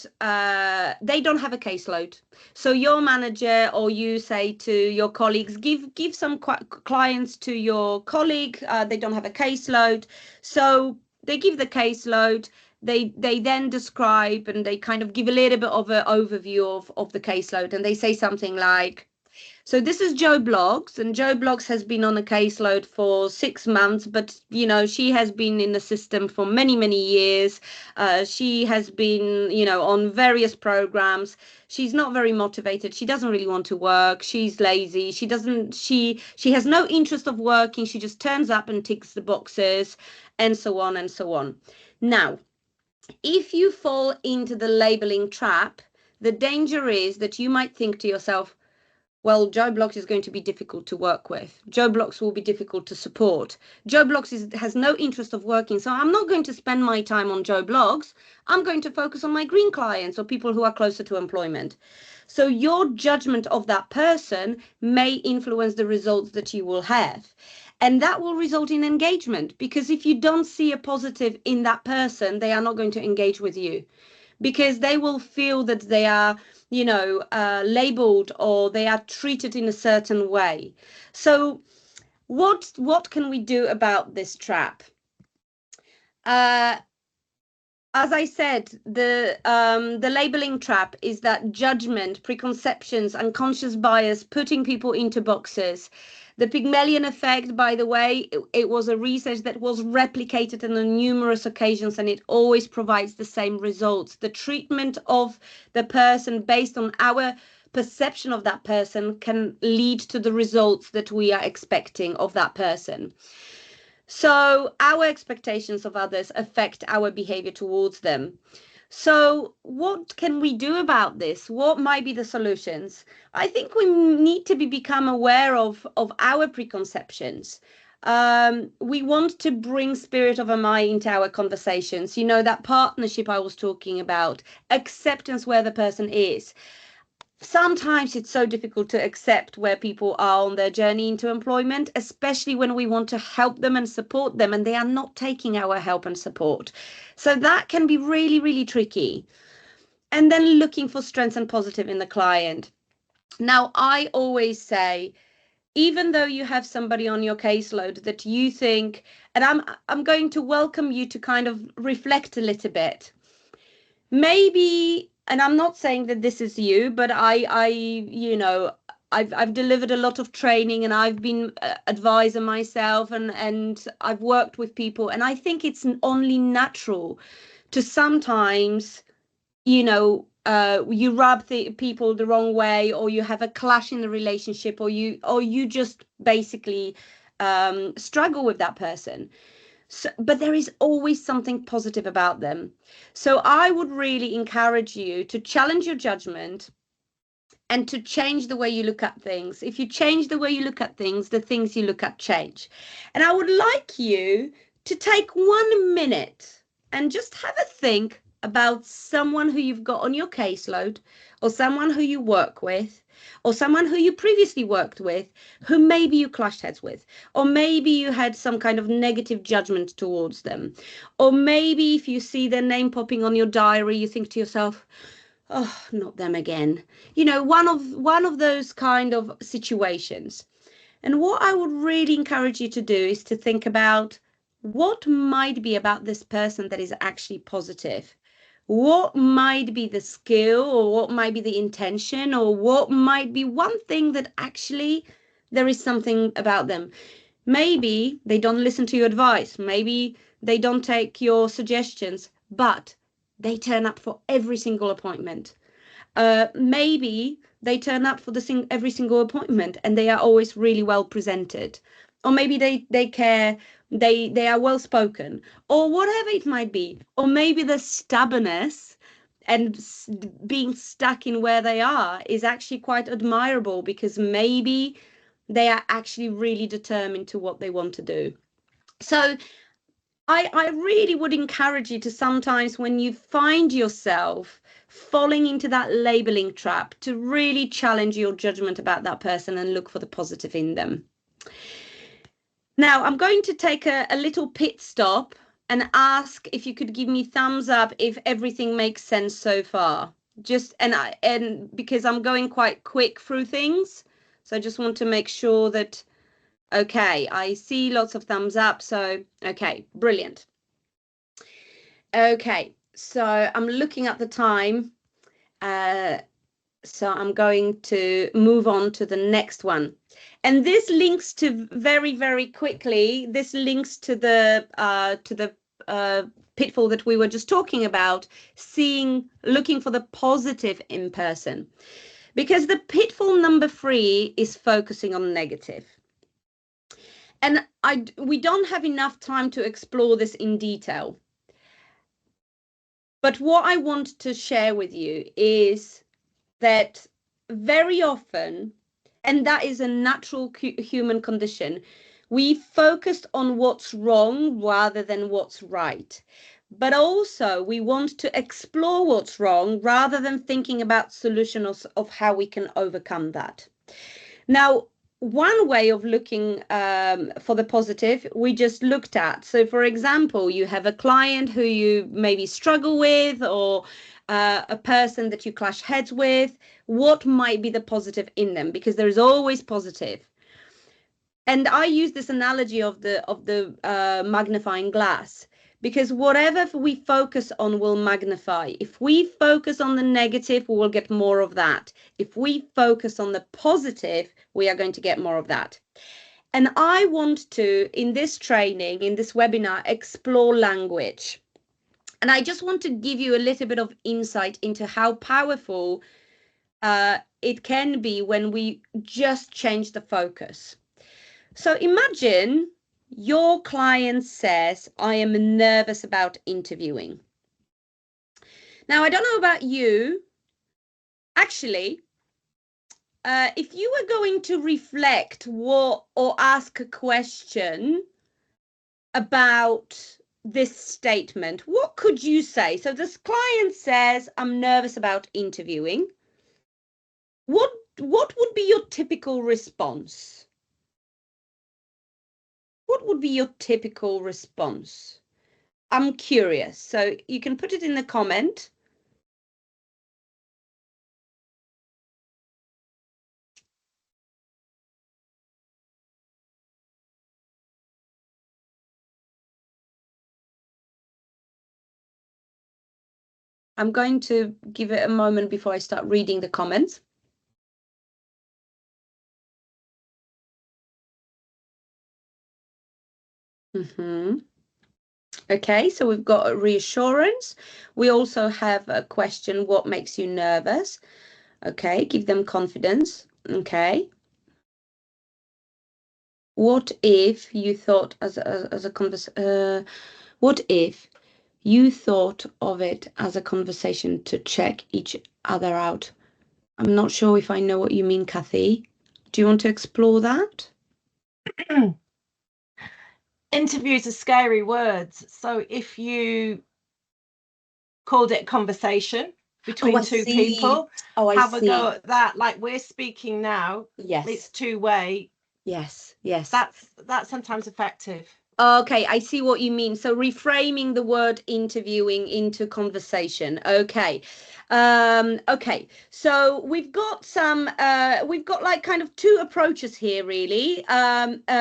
they don't have a caseload. So your manager or you say to your colleagues, give some clients to your colleague. They don't have a caseload, so they give the caseload. They then describe and they kind of give a little bit of an overview of the caseload, and they say something like, so this is Joe Bloggs, and Joe Bloggs has been on a caseload for 6 months, but she has been in the system for many, many years. She has been, on various programs. She's not very motivated. She doesn't really want to work. She's lazy. She has no interest of working. She just turns up and ticks the boxes, and so on and so on. Now, if you fall into the labeling trap, the danger is that you might think to yourself, well, Joe Bloggs is going to be difficult to work with. Joe Bloggs will be difficult to support. Joe Bloggs has no interest of working, so I'm not going to spend my time on Joe Bloggs. I'm going to focus on my green clients or people who are closer to employment. So your judgment of that person may influence the results that you will have. And that will result in engagement, because if you don't see a positive in that person, they are not going to engage with you, because they will feel that they are labeled or they are treated in a certain way. So what can we do about this trap? As I said, the labeling trap is that judgment, preconceptions, unconscious bias, putting people into boxes. The Pygmalion effect, by the way, it was a research that was replicated on numerous occasions, and it always provides the same results. The treatment of the person based on our perception of that person can lead to the results that we are expecting of that person. So our expectations of others affect our behavior towards them. So what can we do about this? What might be the solutions? I think we need to become aware of our preconceptions. We want to bring spirit of MI into our conversations. That partnership I was talking about, acceptance where the person is. Sometimes it's so difficult to accept where people are on their journey into employment, especially when we want to help them and support them and they are not taking our help and support. So that can be really, really tricky. And then looking for strengths and positive in the client. Now, I always say even though you have somebody on your caseload that you think, and I'm going to welcome you to kind of reflect a little bit. Maybe, and I'm not saying that this is you, but I've delivered a lot of training, and I've been advisor myself, and I've worked with people, and I think it's only natural to sometimes, you rub the people the wrong way, or you have a clash in the relationship, or you just basically struggle with that person. So, but there is always something positive about them. So I would really encourage you to challenge your judgment and to change the way you look at things. If you change the way you look at things, the things you look at change. And I would like you to take 1 minute and just have a think about someone who you've got on your caseload, or someone who you work with, or someone who you previously worked with, who maybe you clashed heads with, or maybe you had some kind of negative judgment towards them, or maybe if you see their name popping on your diary, you think to yourself, oh, not them again. One of those kind of situations. And what I would really encourage you to do is to think about what might be about this person that is actually positive. What might be the skill, or what might be the intention, or what might be one thing that actually there is something about them. Maybe they don't listen to your advice. Maybe they don't take your suggestions, but they turn up for every single appointment. Maybe they turn up for every single appointment, and they are always really well presented. Or maybe they care, they are well spoken, or whatever it might be. Or maybe the stubbornness and being stuck in where they are is actually quite admirable, because maybe they are actually really determined to what they want to do. So I really would encourage you to, sometimes when you find yourself falling into that labeling trap, to really challenge your judgment about that person and look for the positive in them. Now, I'm going to take a little pit stop and ask if you could give me thumbs up if everything makes sense so far. And because I'm going quite quick through things, so I just want to make sure that, okay, I see lots of thumbs up. So, okay, brilliant. Okay, so I'm looking at the time. So I'm going to move on to the next one. And this links to very, very quickly, this links to the pitfall that we were just talking about, looking for the positive in person. Because the pitfall number 3 is focusing on negative. And we don't have enough time to explore this in detail. But what I want to share with you is that very often, and that is a natural human condition, we focused on what's wrong rather than what's right. But also we want to explore what's wrong rather than thinking about solutions of how we can overcome that. Now, one way of looking for the positive we just looked at. So, for example, you have a client who you maybe struggle with, or a person that you clash heads with. What might be the positive in them? Because there is always positive. And I use this analogy of the magnifying glass, because whatever we focus on will magnify. If we focus on the negative, we will get more of that. If we focus on the positive, we are going to get more of that. And I want to, in this training, in this webinar, explore language. And I just want to give you a little bit of insight into how powerful it can be when we just change the focus. So imagine your client says, I am nervous about interviewing. Now, I don't know about you. Actually, if you were going to reflect or ask a question about this statement, what could you say? So this client says, I'm nervous about interviewing. What would be your typical response? What would be your typical response? I'm curious. So you can put it in the comment. I'm going to give it a moment before I start reading the comments. Okay, so we've got a reassurance. We also have a question, what makes you nervous? Okay, give them confidence. Okay. What if you thought what if you thought of it as a conversation to check each other out? I'm not sure if I know what you mean, Kathy. Do you want to explore that? Interviews are scary words. So if you called it conversation between two people, have a go at that. Like we're speaking now. Yes. It's two-way. Yes, yes. That's sometimes effective. Okay, I see what you mean. So reframing the word interviewing into conversation. Okay. Okay. So we've got like kind of two approaches here, really.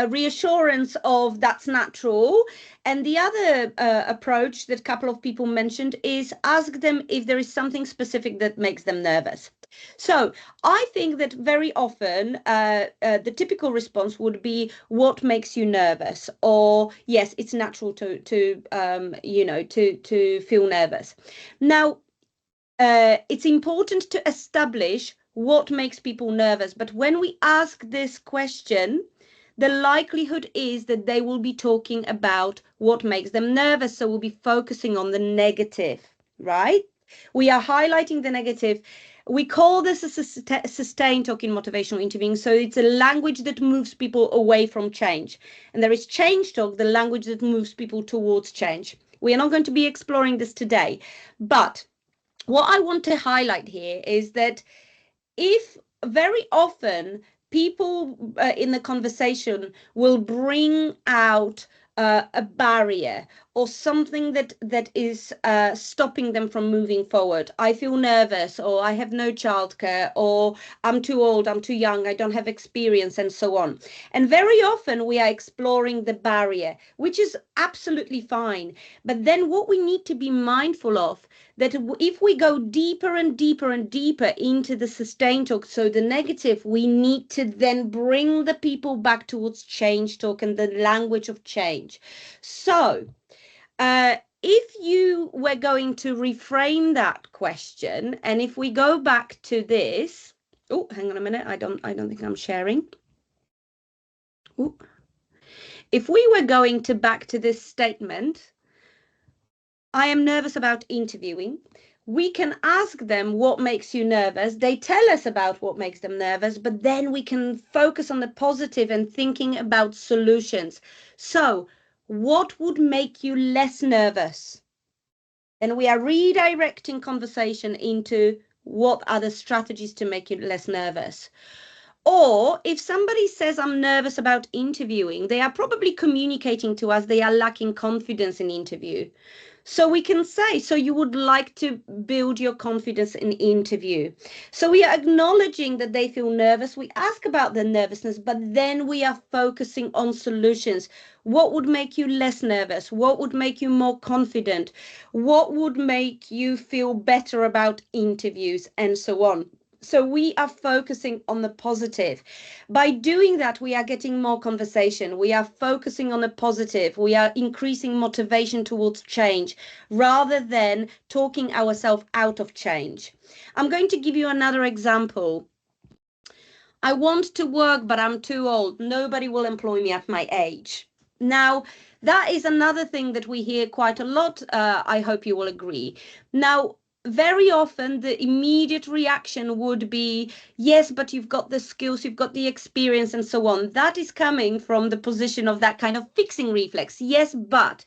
Reassurance of that's natural. And the other approach that a couple of people mentioned is ask them if there is something specific that makes them nervous. So I think that very often the typical response would be, "What makes you nervous?" Or, "Yes, it's natural to feel nervous." Now, it's important to establish what makes people nervous. But when we ask this question, the likelihood is that they will be talking about what makes them nervous. So we'll be focusing on the negative, right? We are highlighting the negative. We call this a sustained talk in motivational interviewing. So it's a language that moves people away from change. And there is change talk, the language that moves people towards change. We are not going to be exploring this today. But what I want to highlight here is that if very often people in the conversation will bring out a barrier or something that is stopping them from moving forward. I feel nervous, or I have no childcare, or I'm too old, I'm too young, I don't have experience, and so on. And very often we are exploring the barrier, which is absolutely fine. But then what we need to be mindful of, that if we go deeper and deeper and deeper into the sustained talk, so the negative, we need to then bring the people back towards change talk and the language of change. So if you were going to reframe that question, and if we go back to this, oh, hang on a minute, I don't think I'm sharing. Ooh. If we were going to back to this statement, I am nervous about interviewing. We can ask them what makes you nervous. They tell us about what makes them nervous, but then we can focus on the positive and thinking about solutions. So, what would make you less nervous? And we are redirecting conversation into what are the strategies to make you less nervous. Or if somebody says, "I'm nervous about interviewing," they are probably communicating to us they are lacking confidence in interview. So we can say, "So you would like to build your confidence in interview." So we are acknowledging that they feel nervous. We ask about their nervousness, but then we are focusing on solutions. What would make you less nervous? What would make you more confident? What would make you feel better about interviews, and so on? So we are focusing on the positive. By doing that, we are getting more conversation. We are focusing on the positive. We are increasing motivation towards change rather than talking ourselves out of change. I'm going to give you another example. I want to work, but I'm too old. Nobody will employ me at my age. Now, that is another thing that we hear quite a lot. I hope you will agree. Now, very often the immediate reaction would be, "Yes, but you've got the skills, you've got the experience, and so on." That is coming from the position of that kind of fixing reflex. Yes, but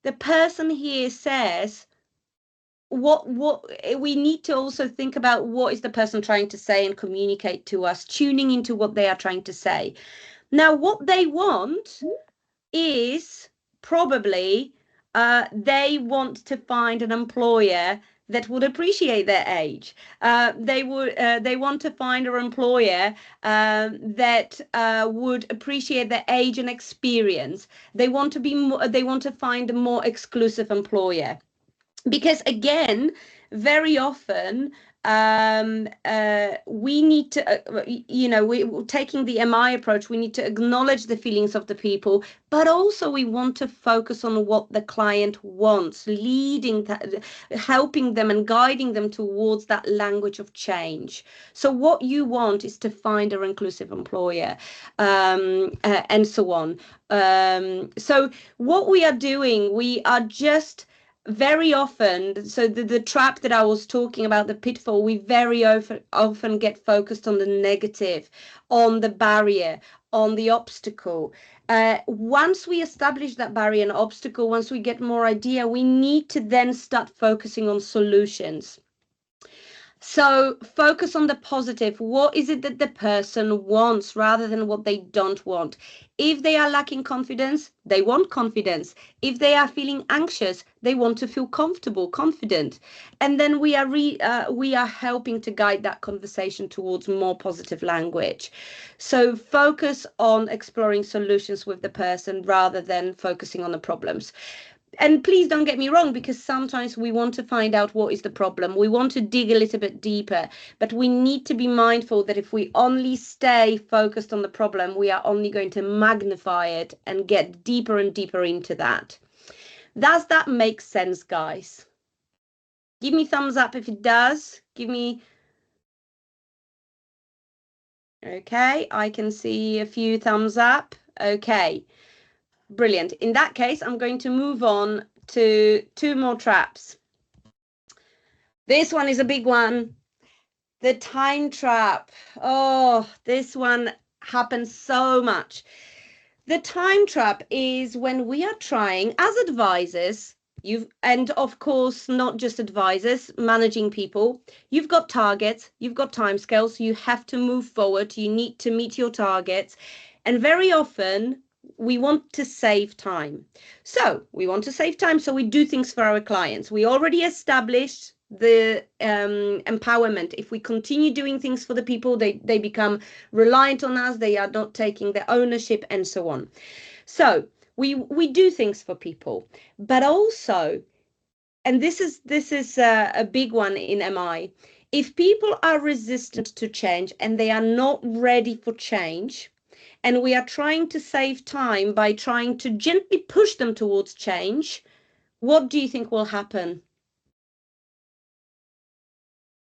the person here says, what we need to also think about, what is the person trying to say and communicate to us, tuning into what they are trying to say. Now, what they want is probably they want to find an employer that would appreciate their age. They want to find an employer that would appreciate their age and experience. They want to find a more exclusive employer. Because again, very often we need to, we're taking the MI approach. We need to acknowledge the feelings of the people, but also we want to focus on what the client wants, helping them and guiding them towards that language of change. So what you want is to find an inclusive employer, and so on. So what we are doing, we are just very often, so the trap that I was talking about, the pitfall, we very often get focused on the negative, on the barrier, on the obstacle. Once we establish that barrier and obstacle, once we get more idea, we need to then start focusing on solutions. So focus on the positive. What is it that the person wants rather than what they don't want? If they are lacking confidence, they want confidence. If they are feeling anxious, they want to feel comfortable, confident. And then we are helping to guide that conversation towards more positive language. So focus on exploring solutions with the person rather than focusing on the problems. And please don't get me wrong, because sometimes we want to find out what is the problem. We want to dig a little bit deeper, but we need to be mindful that if we only stay focused on the problem, we are only going to magnify it and get deeper and deeper into that. Does that make sense, guys? Give me thumbs up if it does. Give me... Okay, I can see a few thumbs up. Okay. Brilliant. In that case, I'm going to move on to 2 more traps. This one is a big one. The time trap. Oh, this one happens so much. The time trap is when we are trying as advisors, and of course, not just advisors, managing people, you've got targets, you've got timescales, you have to move forward, you need to meet your targets. And very often, we want to save time. So we want to save time, so we do things for our clients. We already established the empowerment. If we continue doing things for the people, they become reliant on us, they are not taking the ownership, and so on. So we do things for people, but also, and this is a big one in MI, if people are resistant to change and they are not ready for change, and we are trying to save time by trying to gently push them towards change, what do you think will happen?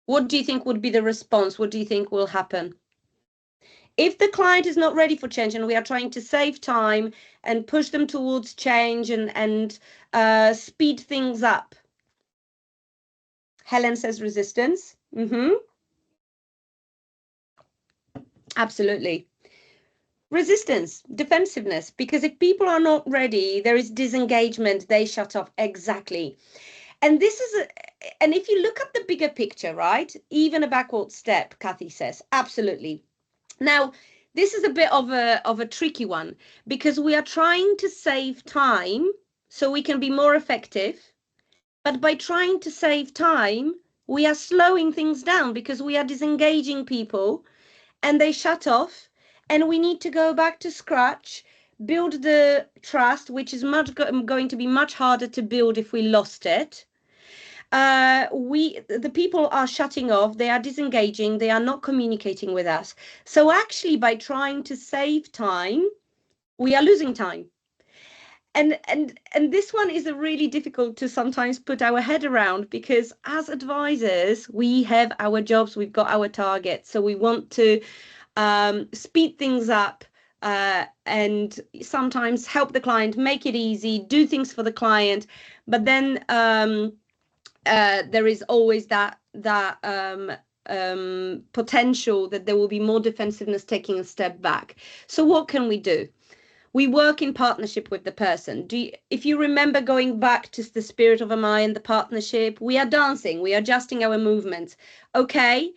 What do you think would be the response? What do you think will happen? If the client is not ready for change and we are trying to save time and push them towards change and speed things up. Helen says resistance. Absolutely. Resistance, defensiveness, because if people are not ready, there is disengagement, they shut off. Exactly. And this is and if you look at the bigger picture, right, even a backward step, Kathy says, absolutely. Now, this is a bit of a tricky one, because we are trying to save time so we can be more effective. But by trying to save time, we are slowing things down because we are disengaging people and they shut off. And we need to go back to scratch, build the trust, which is going to be much harder to build if we lost it. The people are shutting off, they are disengaging, they are not communicating with us. So actually, by trying to save time, we are losing time. And this one is a really difficult to sometimes put our head around, because as advisors, we have our jobs, we've got our targets, so we want to speed things up, and sometimes help the client, make it easy, do things for the client. But then there is always that potential that there will be more defensiveness, taking a step back. So what can we do? We work in partnership with the person. If you remember, going back to the spirit of MI and the partnership, we are dancing, we are adjusting our movements. Okay,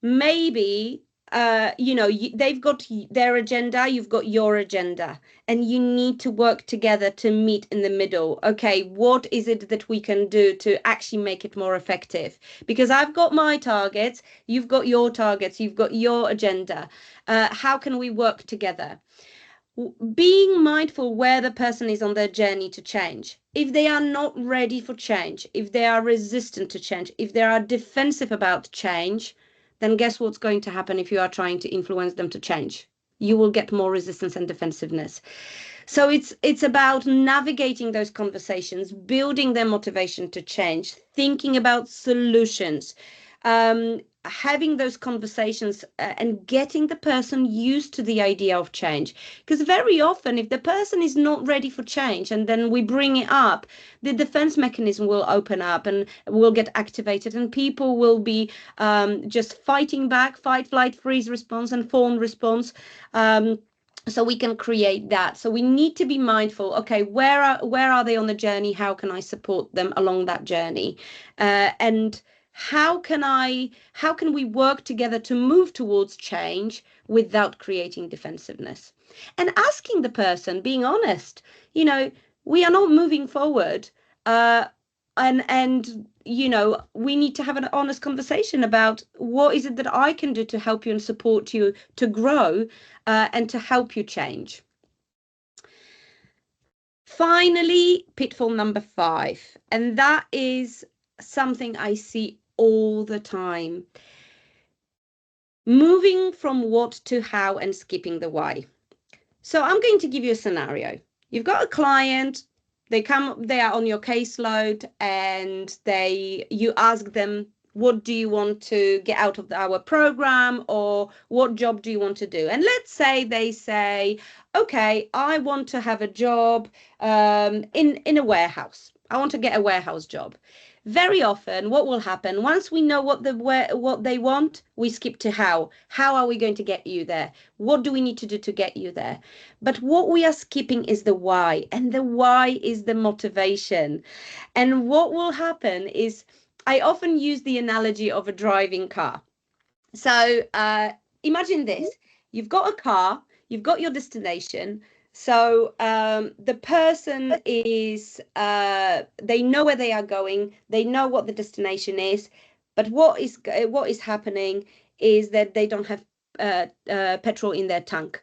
maybe they've got their agenda, you've got your agenda, and you need to work together to meet in the middle. Okay, what is it that we can do to actually make it more effective? Because I've got my targets, you've got your targets, you've got your agenda. How can we work together? being mindful where the person is on their journey to change. If they are not ready for change, if they are resistant to change, if they are defensive about change, then guess what's going to happen if you are trying to influence them to change? You will get more resistance and defensiveness. So it's about navigating those conversations, building their motivation to change, thinking about solutions, having those conversations and getting the person used to the idea of change. Because very often, if the person is not ready for change and then we bring it up, the defense mechanism will open up and will get activated, and people will be just fighting back, fight, flight, freeze response and fawn response. So we can create that. So we need to be mindful. Okay, where are they on the journey? How can I support them along that journey? And how can we work together to move towards change without creating defensiveness? And asking the person, being honest, we are not moving forward. And we need to have an honest conversation about what is it that I can do to help you and support you to grow and to help you change. Finally, pitfall number 5, and that is something I see all the time. Moving from what to how and skipping the why. So I'm going to give you a scenario. You've got a client, they are on your caseload, and you ask them, what do you want to get out of our program, or what job do you want to do? And let's say they say, okay, I want to have a job in a warehouse. I want to get a warehouse job. Very often, what will happen, once we know what they want, we skip to how. How are we going to get you there? What do we need to do to get you there? But what we are skipping is the why, and the why is the motivation. And what will happen is, I often use the analogy of a driving car. So imagine this. You've got a car, you've got your destination. So the person is, they know where they are going, they know what the destination is, but what is happening is that they don't have petrol in their tank.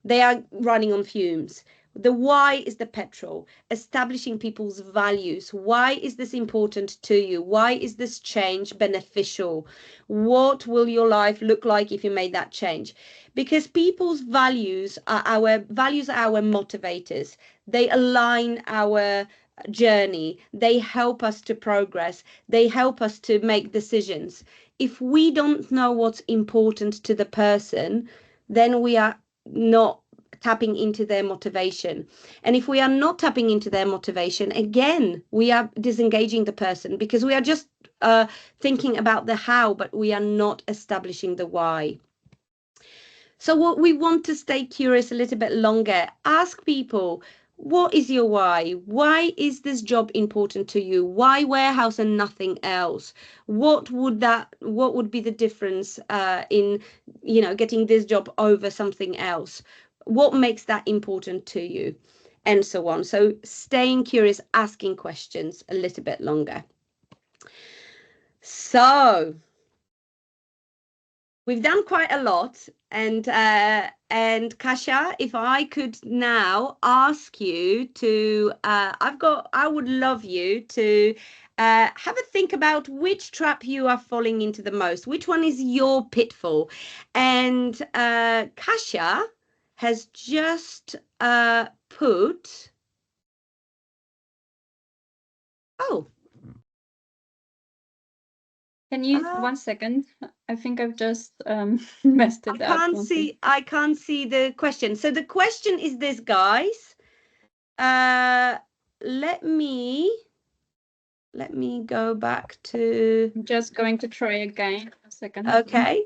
They are running on fumes. The why is the petrol, establishing people's values. Why is this important to you? Why is this change beneficial? What will your life look like if you made that change? Because people's values are our motivators. They align our journey. They help us to progress. They help us to make decisions. If we don't know what's important to the person, then we are not tapping into their motivation. And if we are not tapping into their motivation, again, we are disengaging the person, because we are just thinking about the how, but we are not establishing the why. So what we want to stay curious a little bit longer, ask people, what is your why? Why is this job important to you? Why warehouse and nothing else? What would be the difference in getting this job over something else? What makes that important to you? And so on. So staying curious, asking questions a little bit longer. So we've done quite a lot, and Kasia, if I could now ask you to, I would love you to have a think about which trap you are falling into the most. Which one is your pitfall? And Kasia has just put. Oh. Can you 1 second? I think I've just messed it up. I can't see the question. So the question is this, guys. Let me go back to. I'm just going to try again. A second. Okay.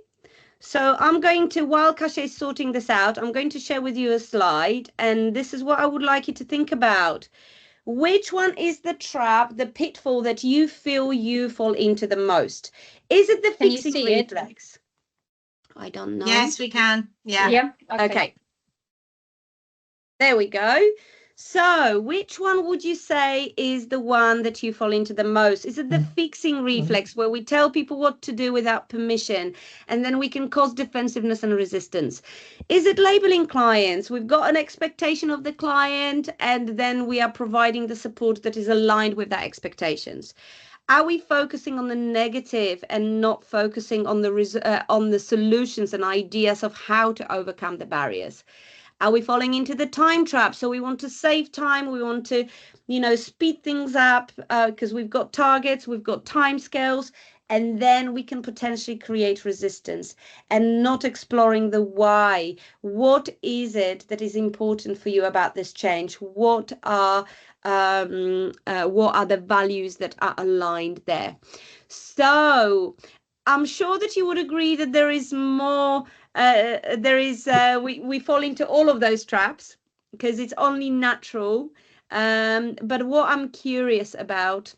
So I'm going to, while Kasia is sorting this out, I'm going to share with you a slide, and this is what I would like you to think about. Which one is the trap, the pitfall that you feel you fall into the most? Is it the fixing reflex? I don't know. Yes, we can. Yeah. Yeah. Okay. There we go. So, which one would you say is the one that you fall into the most? Is it the fixing reflex, where we tell people what to do without permission, and then we can cause defensiveness and resistance? Is it labeling clients? We've got an expectation of the client, and then we are providing the support that is aligned with that expectations. Are we focusing on the negative and not focusing on the solutions and ideas of how to overcome the barriers? Are we falling into the time trap? So we want to save time. We want to, speed things up because we've got targets, we've got time scales, and then we can potentially create resistance and not exploring the why. What is it that is important for you about this change? What are the values that are aligned there? So I'm sure that you would agree that there is more. We fall into all of those traps because it's only natural. But what I'm curious about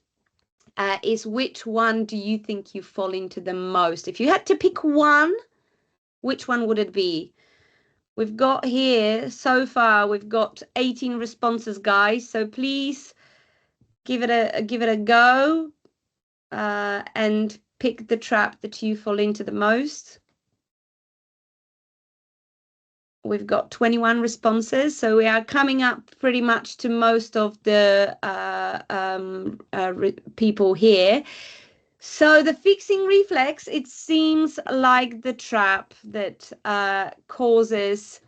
is which one do you think you fall into the most? If you had to pick one, which one would it be? We've got here so far, we've got 18 responses, guys. So please give it a go and pick the trap that you fall into the most. We've got 21 responses, so we are coming up pretty much to most of the people here. So the fixing reflex, it seems like the trap that causes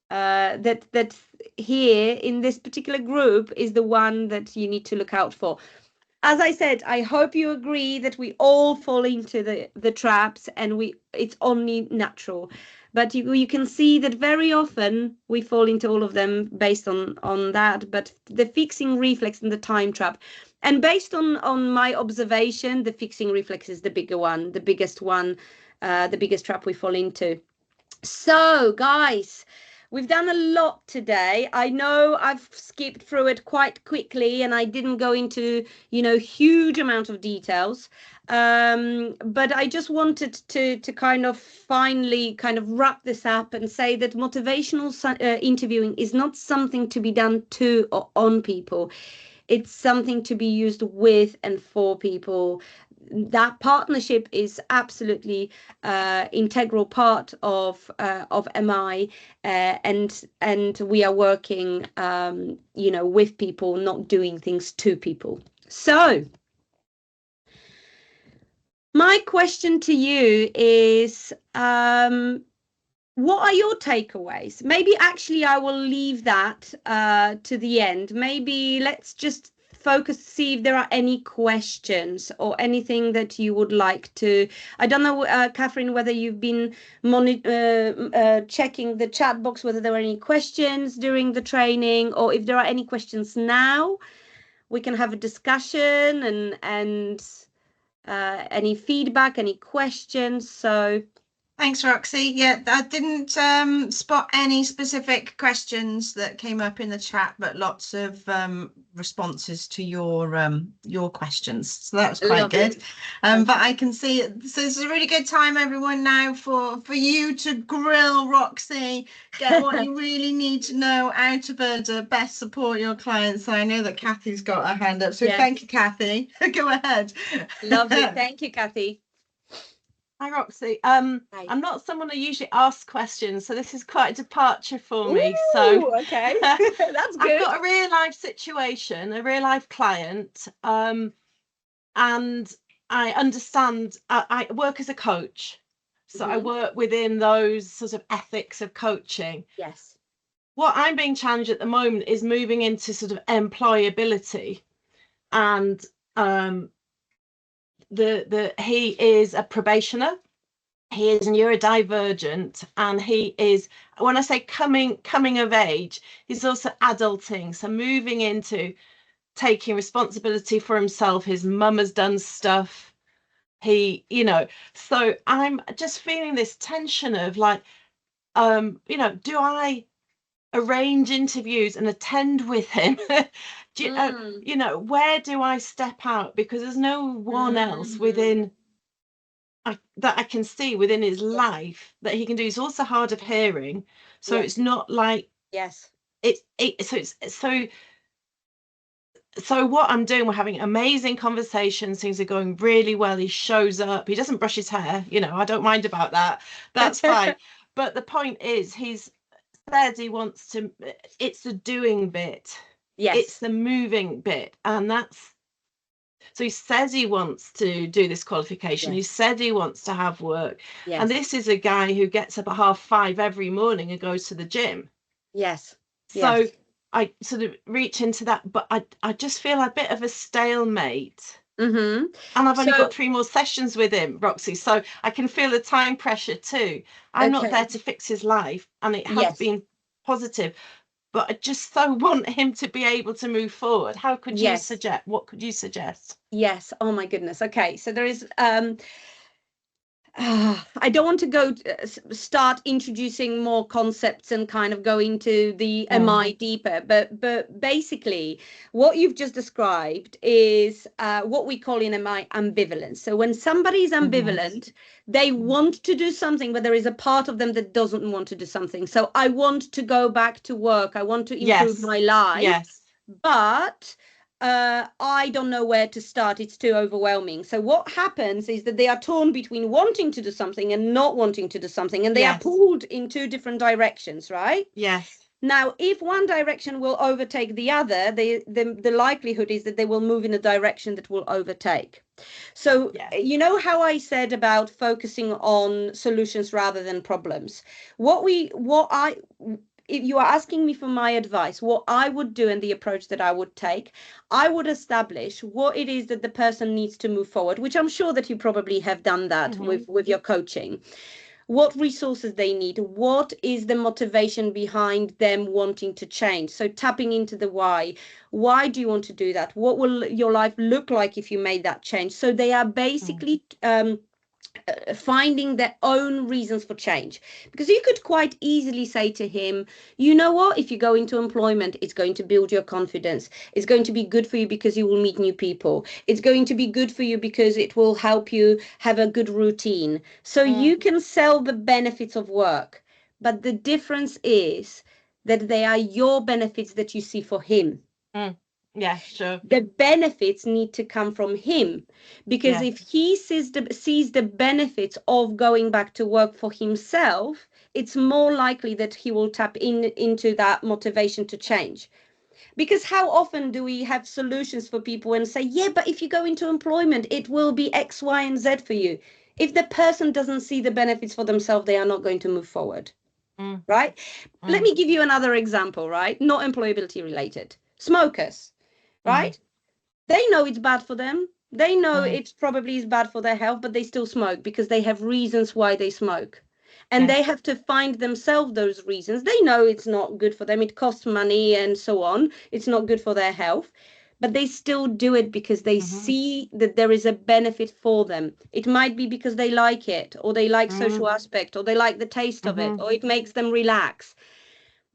that here in this particular group is the one that you need to look out for. As I said, I hope you agree that we all fall into the traps, and it's only natural. But you can see that very often we fall into all of them based on that. But the fixing reflex and the time trap, and based on my observation, the fixing reflex is the bigger one, the biggest one, the biggest trap we fall into. So, guys, we've done a lot today. I know I've skipped through it quite quickly and I didn't go into, huge amount of details. But I just wanted to kind of finally kind of wrap this up and say that motivational interviewing is not something to be done to or on people. It's something to be used with and for people. That partnership is absolutely integral part of MI, and we are working, with people, not doing things to people. So my question to you is, what are your takeaways? Maybe actually I will leave that to the end. Maybe let's just focus, see if there are any questions or anything that you would like to. I don't know, Catherine, whether you've been checking the chat box, whether there were any questions during the training, or if there are any questions now, we can have a discussion and any feedback, any questions. So thanks, Roxy. Yeah, I didn't spot any specific questions that came up in the chat, but lots of responses to your questions. So that was quite good. But I can see so this is a really good time, everyone, now for you to grill Roxy, get what you really need to know out of her to best support your clients. So I know that Kathy's got her hand up. So yes. Thank you, Kathy. Go ahead. Lovely. Thank you, Kathy. Hi, Roxy. Hi. I'm not someone who usually asks questions, so this is quite a departure for me. Ooh, so okay, that's good. I've got a real life situation, a real life client, and I understand. I work as a coach, so I work within those sort of ethics of coaching. Yes. What I'm being challenged at the moment is moving into sort of employability, and he is a probationer, he is neurodivergent, and he is, when I say coming of age, he's also adulting, so moving into taking responsibility for himself. His mum has done stuff, so I'm just feeling this tension of like, do I arrange interviews and attend with him? Where do I step out, because there's no one else within that I can see within his life that he can do. He's also hard of hearing, so it's not like So what I'm doing, we're having amazing conversations, things are going really well. He shows up, he doesn't brush his hair, I don't mind about that, that's fine. But the point is, he's said he wants to, it's the doing bit, it's the moving bit, and that's, so he says he wants to do this qualification, he said he wants to have work, and this is a guy who gets up at 5:30 every morning and goes to the gym. So I sort of reach into that, but I just feel a bit of a stalemate. And I've only got 3 more sessions with him, Roxy, so I can feel the time pressure too. I'm not there to fix his life, and it has been positive, but I just so want him to be able to move forward. How could you suggest? What could you suggest? Yes. Oh my goodness. Okay. So there is I don't want to go start introducing more concepts and kind of go into the MI deeper, but basically what you've just described is what we call in MI ambivalence. So when somebody is ambivalent, they want to do something, but there is a part of them that doesn't want to do something. So I want to go back to work, I want to improve my life, but I don't know where to start. It's too overwhelming. So what happens is that they are torn between wanting to do something and not wanting to do something, and they are pulled in 2 different directions, right? Now, if one direction will overtake the other, the likelihood is that they will move in a direction that will overtake. So you know how I said about focusing on solutions rather than problems? If you are asking me for my advice, what I would do and the approach that I would take, I would establish what it is that the person needs to move forward, which I'm sure that you probably have done that with your coaching. What resources they need, what is the motivation behind them wanting to change? So tapping into the why do you want to do that? What will your life look like if you made that change? So they are basically finding their own reasons for change, because you could quite easily say to him, you know what, if you go into employment, it's going to build your confidence, it's going to be good for you because you will meet new people, it's going to be good for you because it will help you have a good routine. So you can sell the benefits of work, but the difference is that they are your benefits that you see for him. Yeah, sure. The benefits need to come from him, because if he sees the benefits of going back to work for himself, it's more likely that he will tap into that motivation to change. Because how often do we have solutions for people and say, yeah, but if you go into employment, it will be X, Y, and Z for you. If the person doesn't see the benefits for themselves, they are not going to move forward. Right? Let me give you another example, right? Not employability related. Smokers. Right? They know it's bad for them. They know it probably is bad for their health, but they still smoke because they have reasons why they smoke. And they have to find themselves those reasons. They know it's not good for them. It costs money and so on. It's not good for their health. But they still do it because they see that there is a benefit for them. It might be because they like it, or they like social aspect, or they like the taste of it, or it makes them relax.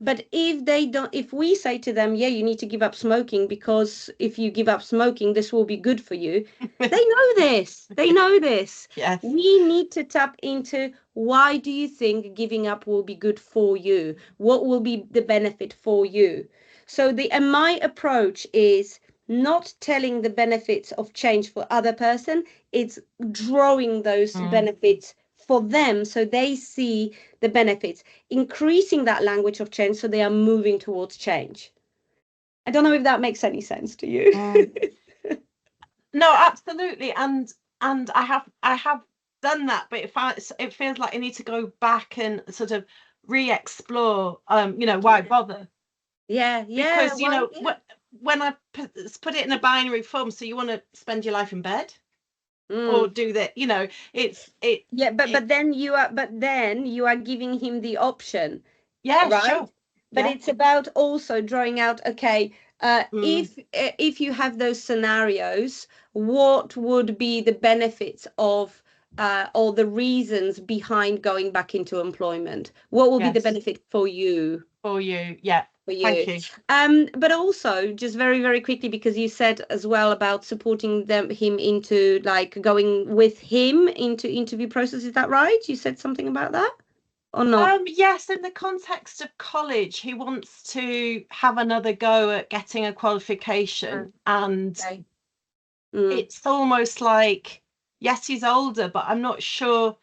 But if we say to them, yeah, you need to give up smoking because if you give up smoking, this will be good for you. They know this. They know this. We need to tap into, why do you think giving up will be good for you? What will be the benefit for you? So my approach is not telling the benefits of change for other person. It's drawing those benefits for them, so they see the benefits, increasing that language of change so they are moving towards change. I don't know if that makes any sense to you. No, absolutely. And I have done that, but it feels like I need to go back and sort of re-explore why bother. Because when I put it in a binary form, so you want to spend your life in bed or do that, but then you are giving him the option, right? Sure. But it's about also drawing out, if you have those scenarios, what would be the benefits of or the reasons behind going back into employment? What will be the benefit for you? For you. Thank you. But also, just very, very quickly, because you said as well about supporting him into like going with him into interview process. Is that right? You said something about that? or not? Yes, in the context of college, he wants to have another go at getting a qualification, and it's almost like, yes, he's older, but I'm not sure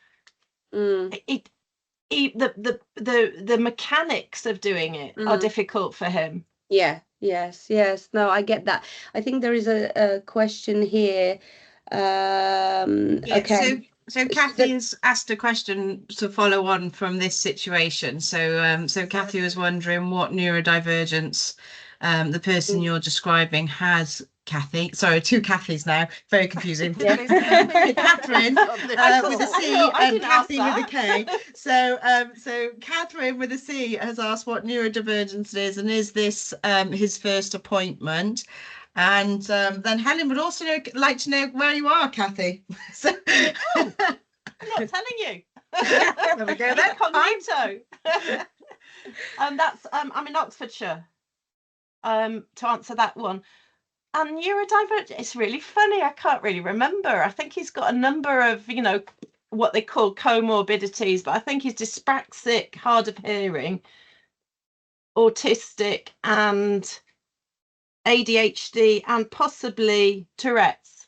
the mechanics of doing it are difficult for him. Yes. No, I get that. I think there is a question here. Okay. So Kathy has asked a question to follow on from this situation. So Kathy was wondering what neurodivergence the person you're describing has. Kathy, sorry, two Kathys now, very confusing. Catherine with a C and Kathy with a K. So Catherine with a C has asked what neurodivergence is, and is this his first appointment? And then Helen would also like to know where you are, Kathy. So I'm not telling you. There we go. That's Incognito. I'm in Oxfordshire. To answer that one. And neurodivergent, it's really funny. I can't really remember. I think he's got a number of, what they call comorbidities, but I think he's dyspraxic, hard of hearing, autistic, and ADHD, and possibly Tourette's.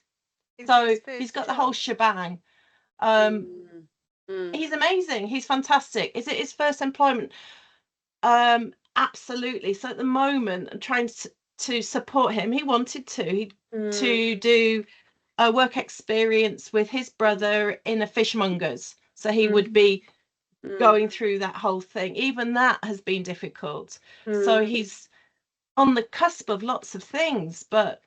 So he's got the whole shebang. He's amazing. He's fantastic. Is it his first employment? Absolutely. So at the moment, I'm trying to support him. He wanted to do a work experience with his brother in a fishmonger's. So he would be going through that whole thing. Even that has been difficult. So he's on the cusp of lots of things, but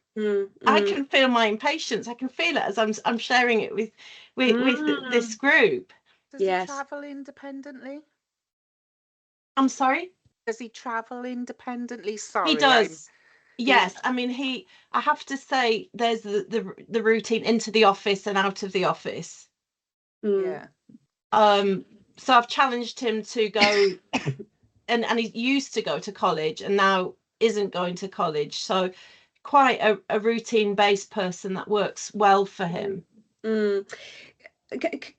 I can feel my impatience. I can feel it as I'm sharing it with this group. Does he travel independently? I'm sorry? Does he travel independently? Sorry. He does. Yes. I mean, I have to say there's the routine into the office and out of the office. Yeah. So I've challenged him to go and he used to go to college and now isn't going to college. So quite a routine-based person that works well for him.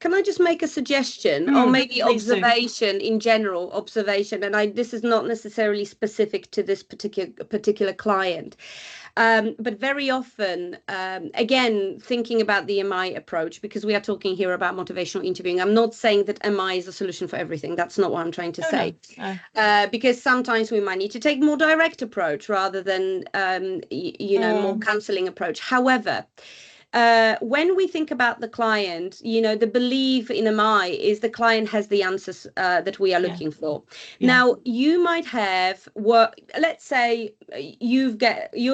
Can I just make a suggestion, or maybe observation in general, observation, and this is not necessarily specific to this particular client, but very often, again, thinking about the MI approach, because we are talking here about motivational interviewing. I'm not saying that MI is a solution for everything. That's not what I'm trying to say. No. Because sometimes we might need to take more direct approach rather than, more counseling approach. However, when we think about the client, the belief in MI is the client has the answers that we are looking for. Now, you might have let's say you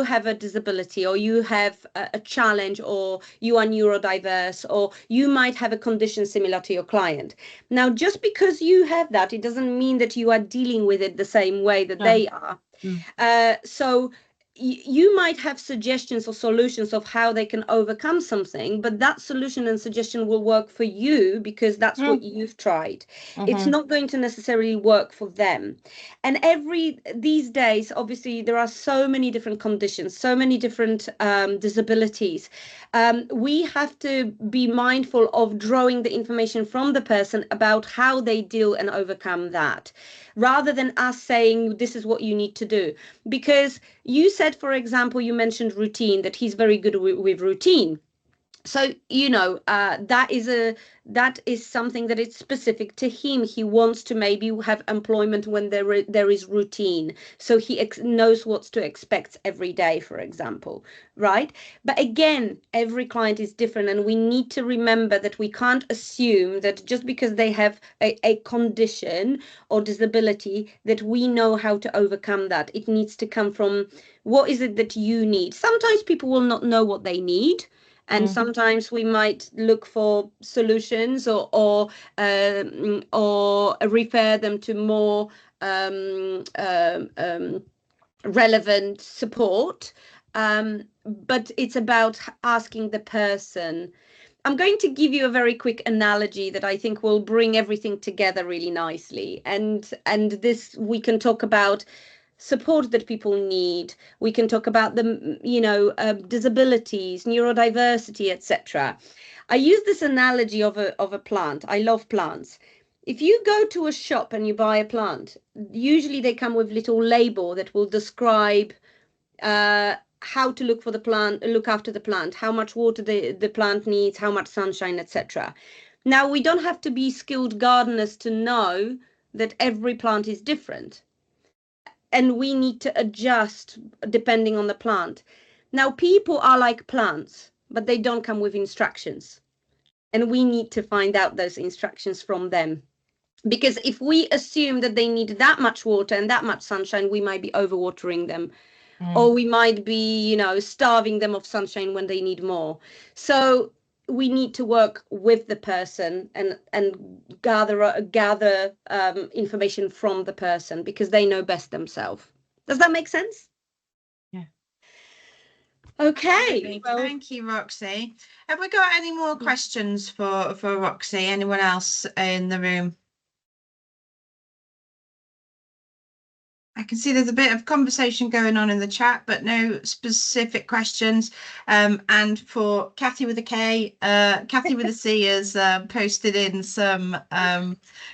have a disability, or you have a challenge, or you are neurodiverse, or you might have a condition similar to your client. Now, just because you have that, it doesn't mean that you are dealing with it the same way that they are. So you might have suggestions or solutions of how they can overcome something, but that solution and suggestion will work for you because that's what you've tried. It's not going to necessarily work for them. And these days, obviously, there are so many different conditions, so many different disabilities. We have to be mindful of drawing the information from the person about how they deal and overcome that, rather than us saying, this is what you need to do. Because you said, for example, you mentioned routine, that he's very good with routine. So, that is something that is specific to him. He wants to maybe have employment when there is routine. So he knows what to expect every day, for example, right? But again, every client is different. And we need to remember that we can't assume that just because they have a condition or disability, that we know how to overcome that. It needs to come from, what is it that you need? Sometimes people will not know what they need. And sometimes we might look for solutions or refer them to more relevant support. But it's about asking the person. I'm going to give you a very quick analogy that I think will bring everything together really nicely. And this, we can talk about support that people need. We can talk about the, disabilities, neurodiversity, etc. I use this analogy of a plant. I love plants. If you go to a shop and you buy a plant, usually they come with little label that will describe how to look for the plant, look after the plant, how much water the plant needs, how much sunshine, etc. Now, we don't have to be skilled gardeners to know that every plant is different, and we need to adjust depending on the plant. Now, people are like plants, but they don't come with instructions, and we need to find out those instructions from them. Because if we assume that they need that much water and that much sunshine, we might be overwatering them. Or we might be, you know, starving them of sunshine when they need more. So we need to work with the person and gather information from the person, because they know best themselves. Does that make sense? Yeah. Okay. Well, thank you, Roxy. Have we got any more questions for Roxy? Anyone else in the room? I can see there's a bit of conversation going on in the chat, but no specific questions. And for Kathy with a K, Kathy with a C has posted in some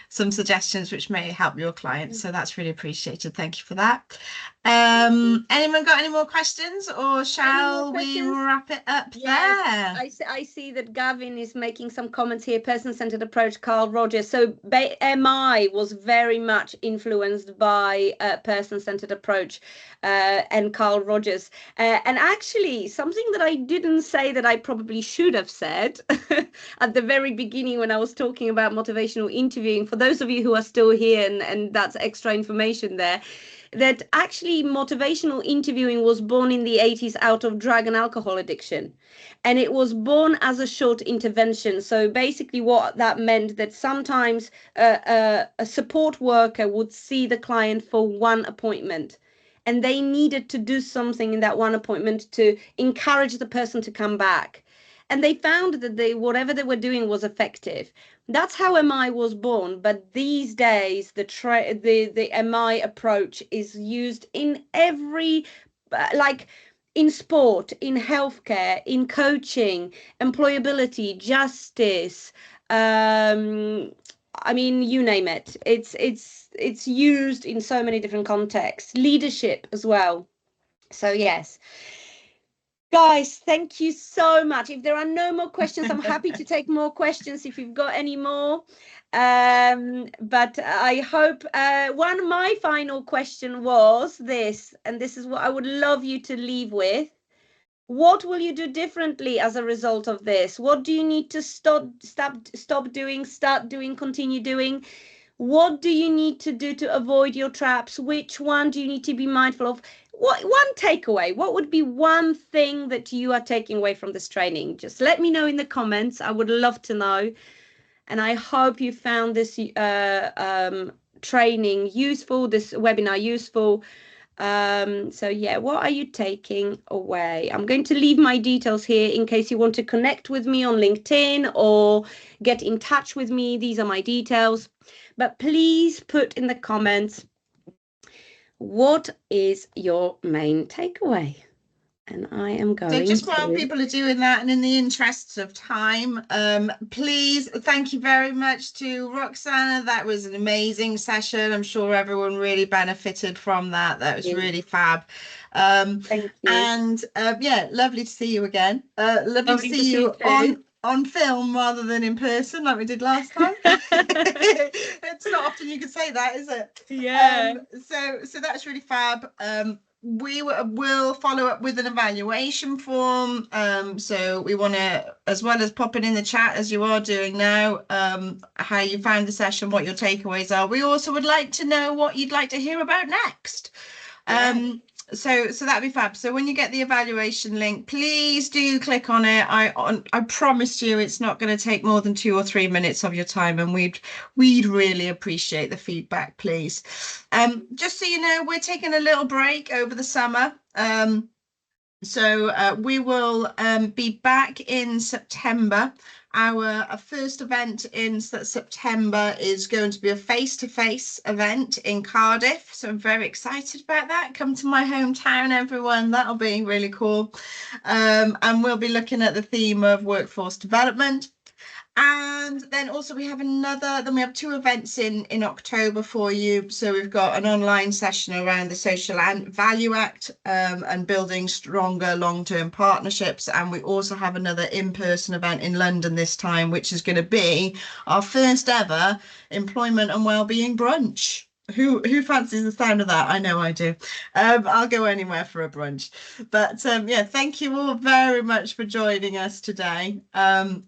suggestions which may help your clients. So that's really appreciated. Thank you for that. Anyone got any more questions, or shall we wrap it up there? I see that Gavin is making some comments here. Person-centered approach, Carl Rogers. So MI was very much influenced by person-centered approach and Carl Rogers. And actually, something that I didn't say that I probably should have said at the very beginning when I was talking about motivational interviewing, for those of you who are still here, and that's extra information there, that actually motivational interviewing was born in the 80s out of drug and alcohol addiction. And it was born as a short intervention. So basically what that meant, that sometimes a support worker would see the client for one appointment, and they needed to do something in that one appointment to encourage the person to come back. And they found that whatever they were doing was effective. That's how MI was born. But these days, the MI approach is used in every, like in sport, in healthcare, in coaching, employability, justice. I mean, you name it. It's used in so many different contexts. Leadership as well. So yes. Guys, thank you so much. If there are no more questions, I'm happy to take more questions if you've got any more. But I hope my final question was this, and this is what I would love you to leave with. What will you do differently as a result of this? What do you need to stop doing, start doing, continue doing? What do you need to do to avoid your traps? Which one do you need to be mindful of? What one takeaway? What would be one thing that you are taking away from this training? Just let me know in the comments. I would love to know. And I hope you found this training useful, this webinar useful. So yeah, what are you taking away? I'm going to leave my details here in case you want to connect with me on LinkedIn or get in touch with me. These are my details. But please put in the comments, what is your main takeaway? And I am going so just while people are doing that, and in the interests of time, please, thank you very much to Roxana. That was an amazing session. I'm sure everyone really benefited from that. That was really fab. Thank you. And yeah, lovely to see you again. Lovely to see you on film rather than in person like we did last time. It's not often you can say that, is it? Yeah. So that's really fab. We will follow up with an evaluation form. So we want to, as well as popping in the chat as you are doing now, how you found the session, what your takeaways are. We also would like to know what you'd like to hear about next. So that'd be fab. So when you get the evaluation link, please do click on it. I promise you it's not going to take more than 2 or 3 minutes of your time, and we'd really appreciate the feedback, please. Just so you know, we're taking a little break over the summer. So we will be back in September. Our first event in September is going to be a face-to-face event in Cardiff. So I'm very excited about that. Come to my hometown, everyone. That'll be really cool. And we'll be looking at the theme of workforce development. And then also we have we have 2 events in October for you. So we've got an online session around the Social Value Act and building stronger long-term partnerships. And we also have another in-person event in London this time, which is going to be our first ever employment and wellbeing brunch. Who fancies the sound of that? I know I do. I'll go anywhere for a brunch. But yeah, thank you all very much for joining us today. And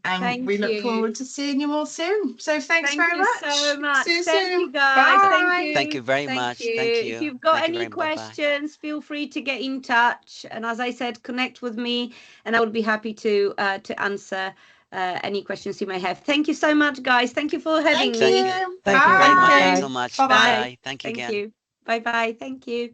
we look forward to seeing you all soon. So thanks very much. Thank you so much. See you Thank soon. you, guys. Bye. Thank you. Thank you very much. Thank you. If you've got any Very much. questions, feel free to get in touch. And as I said, connect with me, and I would be happy to answer any questions you may have. Thank you so much, guys. Thank you for having me. Thank you. Thank you very much. Thank you so much. Bye. Bye. Thank you Thank again. you. Bye bye. Thank you.